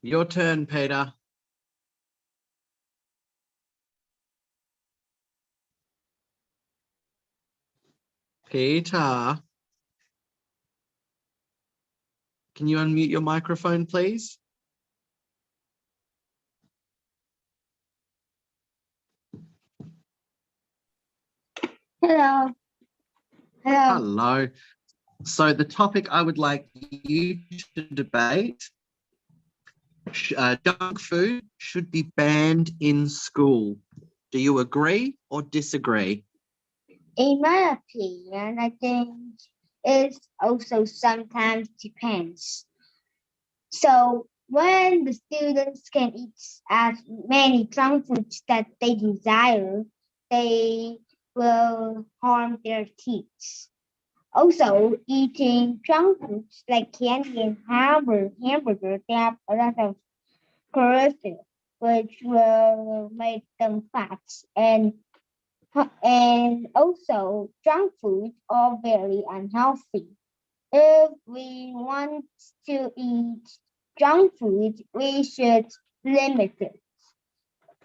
your turn, Peter. Peter. Can you unmute your microphone, please? Hello. Hello. Hello. So the topic I would like you to debate, junk food should be banned in school. Do you agree or disagree? In my opinion, I think it also sometimes depends. So when the students can eat as many junk foods that they desire, they will harm their teeth. Also, eating junk foods like candy and hamburger, they have a lot of cholesterol. which will make them fat, and also junk food are very unhealthy. If we want to eat junk food, we should limit it,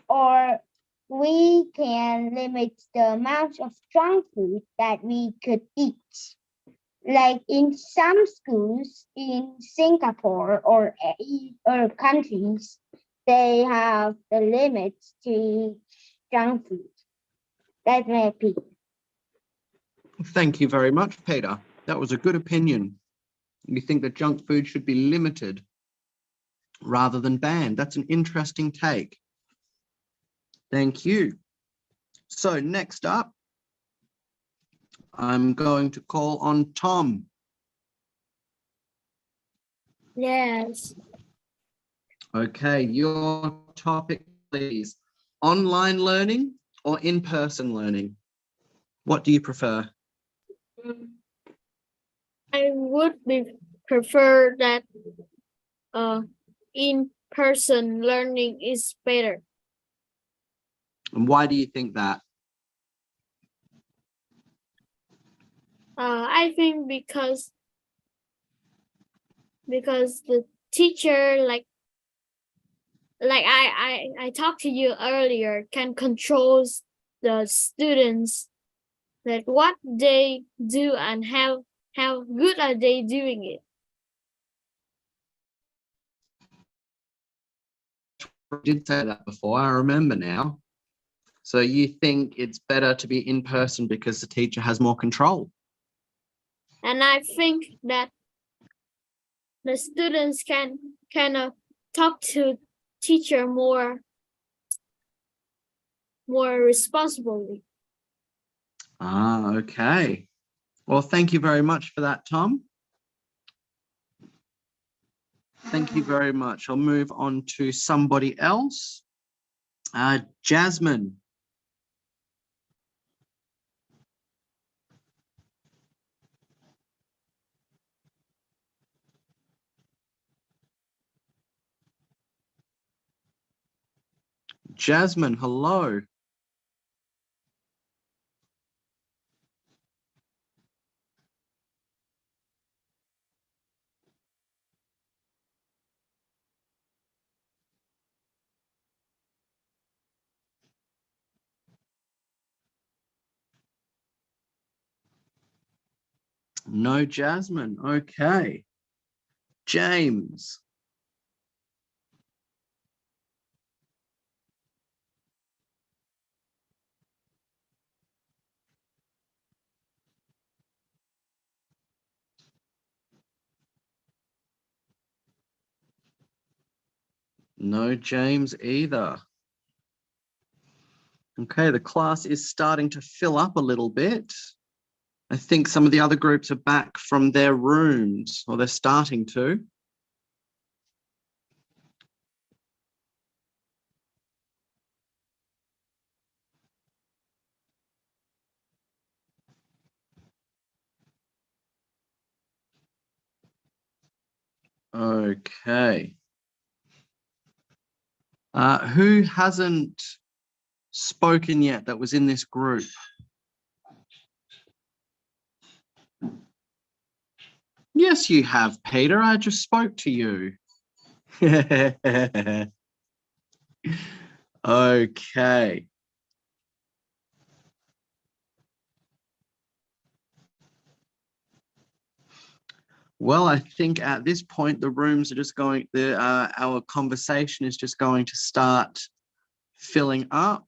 or we can limit the amount of junk food that we could eat. Like in some schools in Singapore or countries, they have the limit to eat junk food. That's my opinion. Thank you very much, Peter. That was a good opinion. You think that junk food should be limited rather than banned. That's an interesting take. Thank you. So next up, I'm going to call on Tom. Yes. Okay, your topic, please. Online learning or in-person learning? What do you prefer? I would prefer that in-person learning is better. And why do you think that? I think because the teacher, like I talked to you earlier, can control the students, that what they do and how good are they doing it. I did say that before, I remember now. So you think it's better to be in person because the teacher has more control? And I think that the students can kind of talk to teacher more responsibly. Ah, okay. Well, thank you very much for that, Tom. Thank you very much. I'll move on to somebody else. Jasmine. Jasmine, hello. No Jasmine, okay. James. No James either. Okay, the class is starting to fill up a little bit. I think some of the other groups are back from their rooms, or they're starting to. Okay. Who hasn't spoken yet that was in this group? Yes, you have, Peter. I just spoke to you. Okay. Well, I think at this point, the rooms are just going, our conversation is just going to start filling up.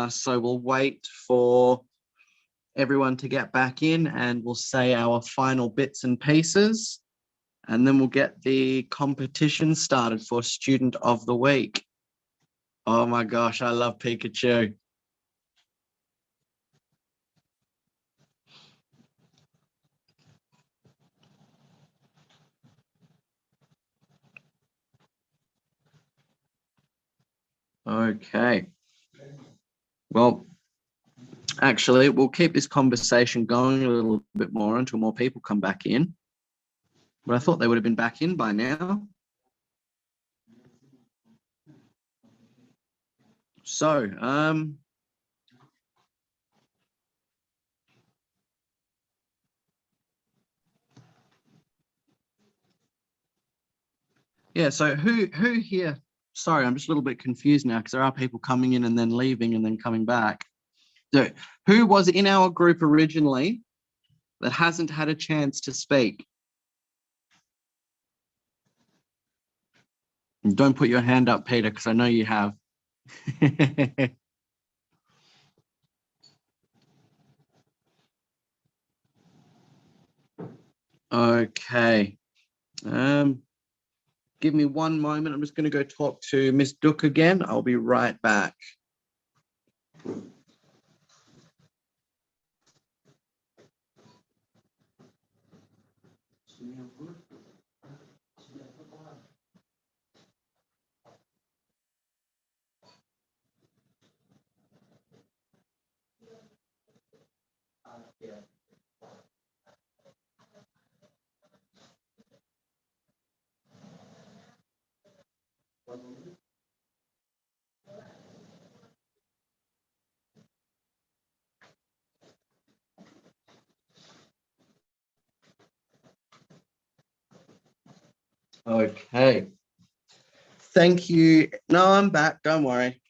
So we'll wait for everyone to get back in and we'll say our final bits and pieces. And then we'll get the competition started for Student of the Week. Oh my gosh, I love Pikachu. Okay. Well, actually, we'll keep this conversation going a little bit more until more people come back in. But I thought they would have been back in by now. So, yeah, so who here, sorry, I'm just a little bit confused now because there are people coming in and then leaving and then coming back. So who was in our group originally that hasn't had a chance to speak? And don't put your hand up, Peter, because I know you have. Okay. Give me one moment. I'm just going to go talk to Miss Duc again. I'll be right back. Okay. Thank you. No, I'm back. Don't worry.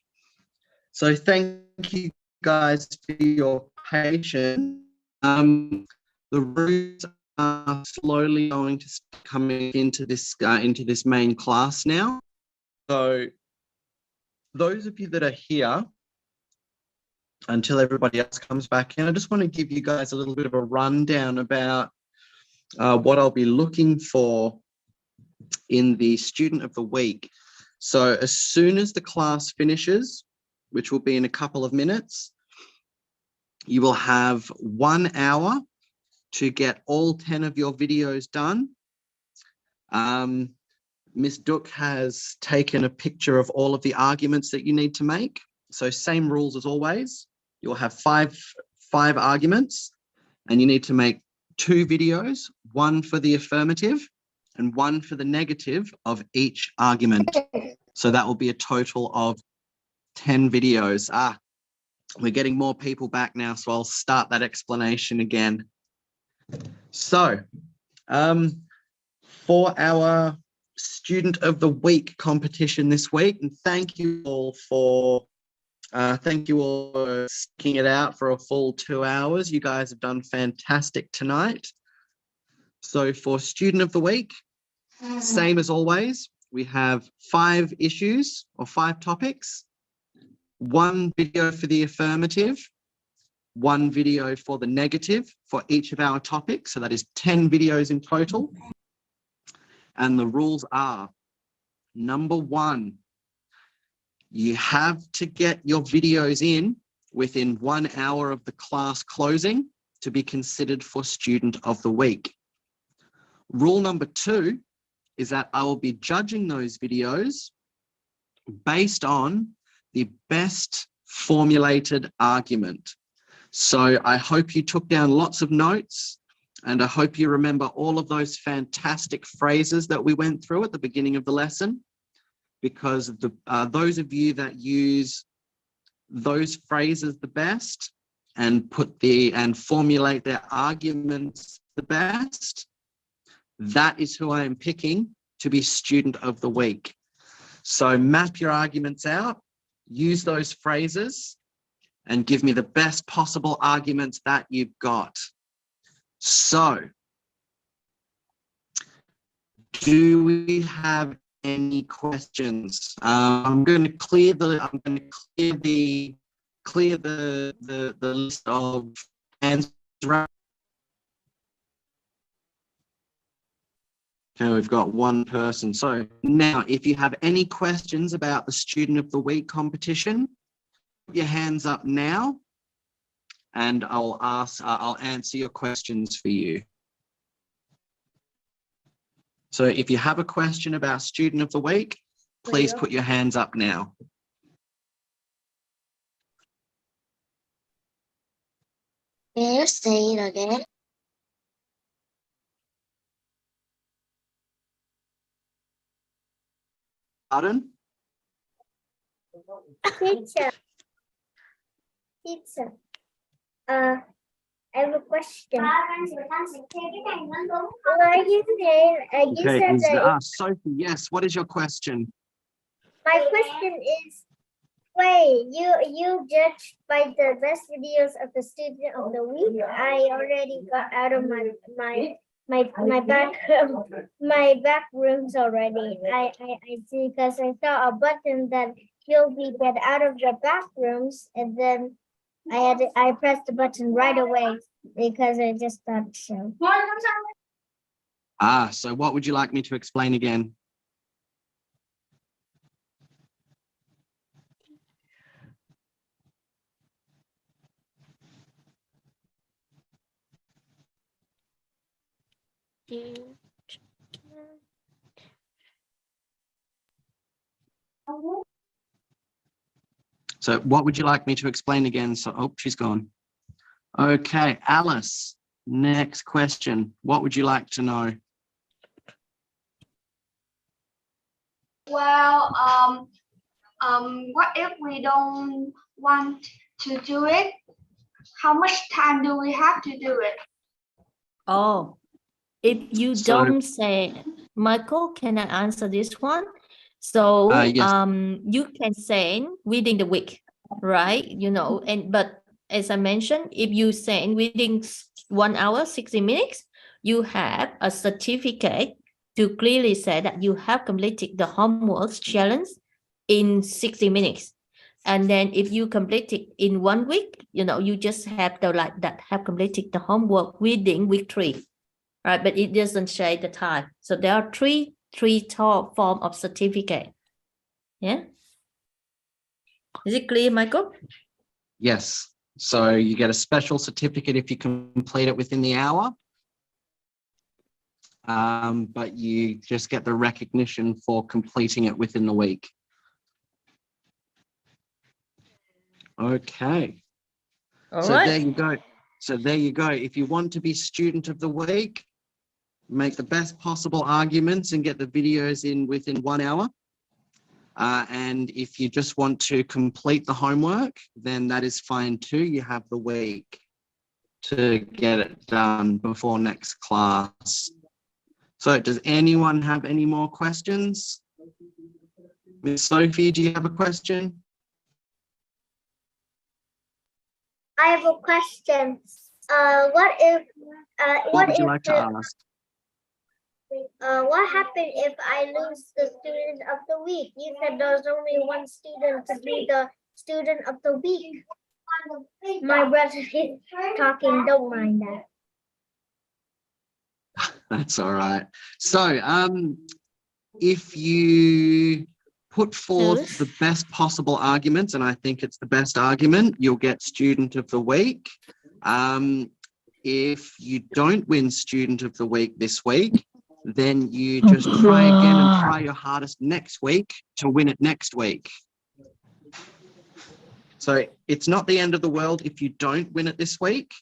So thank you guys for your patience. The rooms are slowly going to start coming into this main class now. So those of you that are here, until everybody else comes back in, I just want to give you guys a little bit of a rundown about what I'll be looking for in the student of the week. So as soon as the class finishes, which will be in a couple of minutes, you will have 1 hour to get all 10 of your videos done. Ms. Duc has taken a picture of all of the arguments that you need to make. So same rules as always. You'll have five arguments and you need to make 2 videos, one for the affirmative and one for the negative of each argument. So that will be a total of 10 videos. We're getting more people back now, so I'll start that explanation again. So for our Student of the Week competition this week, and thank you all for sticking it out for a full 2 hours. You guys have done fantastic tonight. So for Student of the Week, same as always, we have 5 issues or 5 topics, 1 video for the affirmative, 1 video for the negative for each of our topics. So that is 10 videos in total. And the rules are, number 1, you have to get your videos in within 1 hour of the class closing to be considered for Student of the Week. Rule number 2 is that I will be judging those videos based on the best formulated argument. So I hope you took down lots of notes and I hope you remember all of those fantastic phrases that we went through at the beginning of the lesson, because those of you that use those phrases the best and formulate their arguments the best, that is who I am picking to be Student of the Week. So map your arguments out, use those phrases, and give me the best possible arguments that you've got. So, do we have any questions? I'm going to clear the list of hands. Okay, we've got 1 person. So now, if you have any questions about the Student of the Week competition, put your hands up now, and I'll answer your questions for you. So if you have a question about Student of the Week, please put your hands up now. Can you say it again? Pardon? Teacher. Teacher. I have a question. Sophie, yes, what is your question? My question is, wait, you judge by the best videos of the student of the week. I already got out of my back rooms already. I see, because I saw a button that you'll be get out of the back rooms, and then I pressed the button right away because I just thought so. So what would you like me to explain again? So what would you like me to explain again? So, oh, she's gone. Okay, Alice, next question. What would you like to know? Well, what if we don't want to do it? How much time do we have to do it? Oh, if you don't say, Michael, can I answer this one? So yes. you can send within the week, right? You know, but as I mentioned, if you send within 1 hour, 60 minutes, you have a certificate to clearly say that you have completed the homework challenge in 60 minutes. And then if you complete it in 1 week, you know, you just have to like that have completed the homework within week 3, right? But it doesn't say the time. So there are three form of certificate. Yeah. Is it clear, Michael? Yes. So you get a special certificate if you complete it within the hour. But you just get the recognition for completing it within the week. Okay. All so right. there you go. So there you go. If you want to be student of the week, make the best possible arguments and get the videos in within 1 hour. And if you just want to complete the homework, then that is fine too. You have the week to get it done before next class. So does anyone have any more questions? Miss Sophie, do you have a question? I have a question. What would you like to ask? What happened if I lose the student of the week? You said there's only one student to be the student of the week. My brother is talking, don't mind that. That's all right. So if you put forth the best possible arguments, and I think it's the best argument, you'll get student of the week. If you don't win student of the week this week, then you just try again and try your hardest next week to win it next week. So it's not the end of the world if you don't win it this week.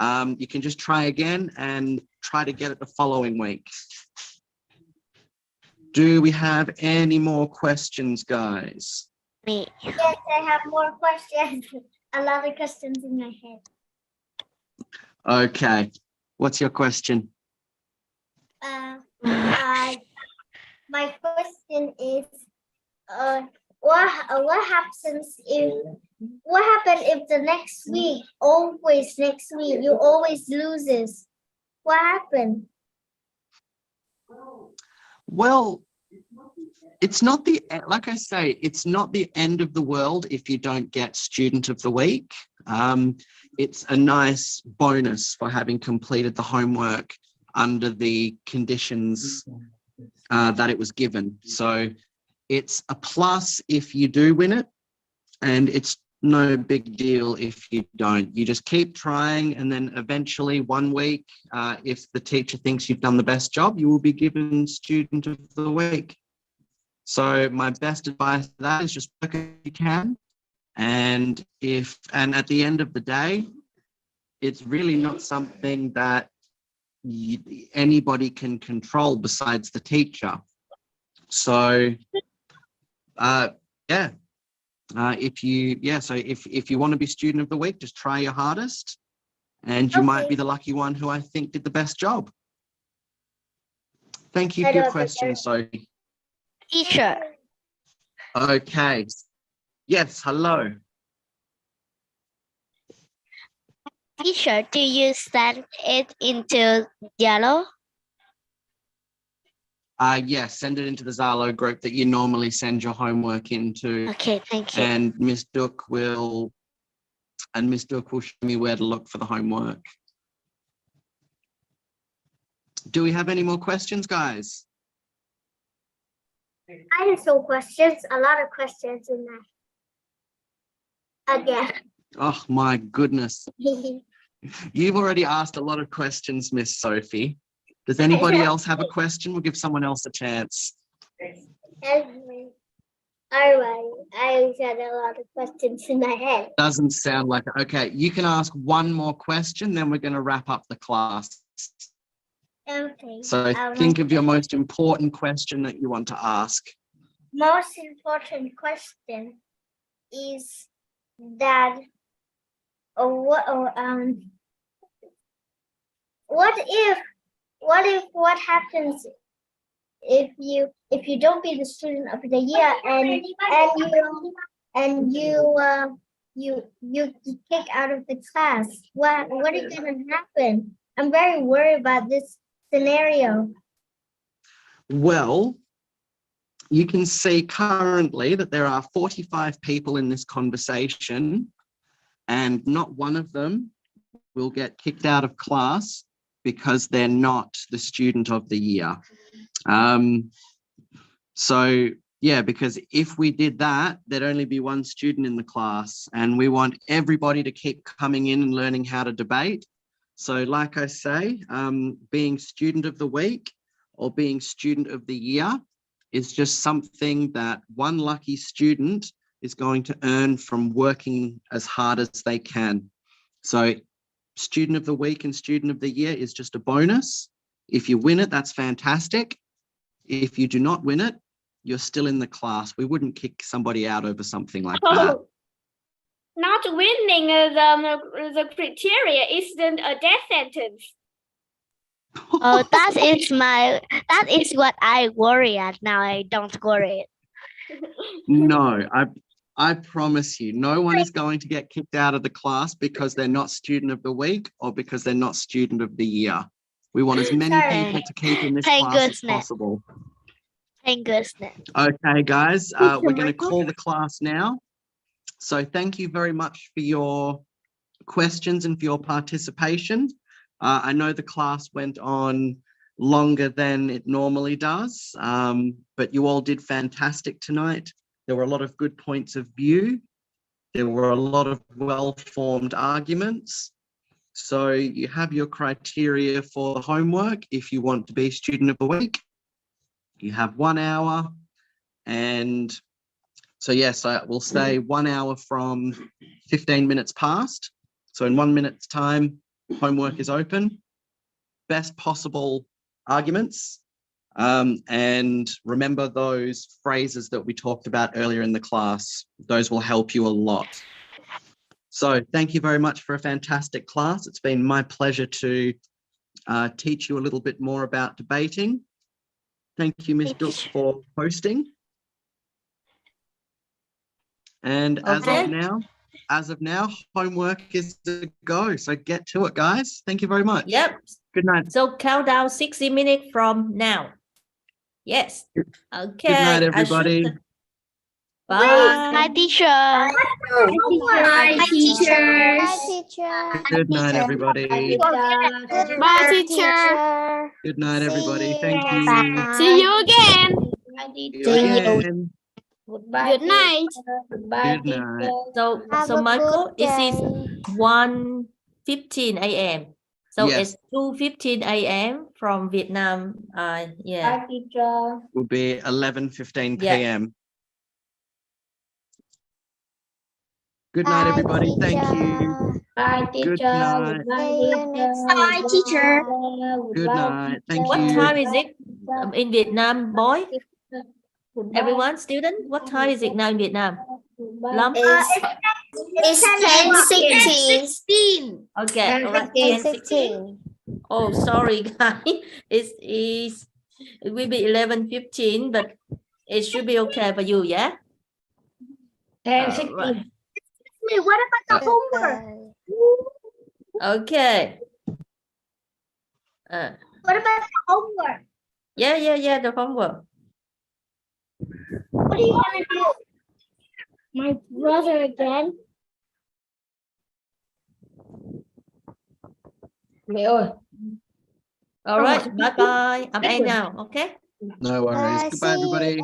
You can just try again and try to get it the following week. Do we have any more questions, guys? Yes, I have more questions. A lot of questions in my head. Okay. What's your question? My question is, what happens if the next week you always loses? What happened? Well, it's not like I say, it's not the end of the world if you don't get student of the week. It's a nice bonus for having completed the homework under the conditions that it was given. So it's a plus if you do win it, and it's no big deal if you don't. You just keep trying, and then eventually 1 week, if the teacher thinks you've done the best job, you will be given student of the week. So my best advice to that is just work if you can. And at the end of the day, it's really not something that anybody can control besides the teacher. So, yeah, if you want to be student of the week, just try your hardest, and you might be the lucky one who I think did the best job. Thank you for your question, Sophie. Teacher. Okay. Yes, hello. Teacher, do you send it into yellow? Yes, send it into the Zalo group that you normally send your homework into. Okay, thank you. And Miss Duc will show me where to look for the homework. Do we have any more questions, guys? I have some questions, a lot of questions in that. Again. Oh my goodness. You've already asked a lot of questions, Miss Sophie. Does anybody else have a question? We'll give someone else a chance. All right. I had a lot of questions in my head. Doesn't sound like it. Okay, you can ask one more question, then we're going to wrap up the class. Okay. So think of your most important question that you want to ask. Most important question is that what happens if you don't be the student of the year and you kick out of the class? What is going to happen? I'm very worried about this scenario. Well, you can see currently that there are 45 people in this conversation, and not one of them will get kicked out of class because they're not the student of the year. So yeah, because if we did that, there'd only be one student in the class, and we want everybody to keep coming in and learning how to debate. So like I say, being student of the week or being student of the year is just something that one lucky student is going to earn from working as hard as they can. So student of the week and student of the year is just a bonus. If you win it, that's fantastic. If you do not win it, you're still in the class. We wouldn't kick somebody out over something like that. Not winning the criteria isn't a death sentence. Oh, that is what I worry at now. I don't worry. No, I promise you, no one is going to get kicked out of the class because they're not student of the week or because they're not student of the year. We want as many people to keep in this class as possible. Thank goodness. Okay, guys, we're going to call the class now. So thank you very much for your questions and for your participation. I know the class went on longer than it normally does, but you all did fantastic tonight. There were a lot of good points of view. There were a lot of well-formed arguments. So you have your criteria for the homework if you want to be student of the week. You have 1 hour, and so yes, I will say 1 hour from 15 minutes past. So in 1 minute's time, homework is open. Best possible arguments. And remember those phrases that we talked about earlier in the class. Those will help you a lot. So thank you very much for a fantastic class. It's been my pleasure to teach you a little bit more about debating. Thank you, Ms. Duc, for hosting. And as of now, homework is to go. So get to it, guys. Thank you very much. Yep. Good night. So count down 60 minutes from now. Yes. Okay. Good night, everybody. Bye. Bye, teacher. Bye, teacher. Bye, teacher. Good night, everybody. Bye, teacher. Good night, everybody. Thank you. Bye. See you again. See you again. Good night. Good night. So Have a Michael, good it is day. 1:15 a.m. So Yes. it's 2:15 a.m. from Vietnam. Yeah. Will be 11:15 Yeah. p.m. Good night, everybody. Thank you. Bye, Good night. See you next Bye, teacher. Good night. Thank What you. time is it in Vietnam, boy? Everyone, student, what time is it now in Vietnam? Lâm? It's 10:16. Okay, all right, 10:16. Oh, sorry, guys. It will be 11:15, but it should be okay for you, yeah? 10:16. Right. What about the homework? Okay. What about the homework? Yeah, the homework. What do you want to do? My brother again. Mẹ ơi. All right, bye-bye. I'm end now, okay? No worries. Goodbye, everybody.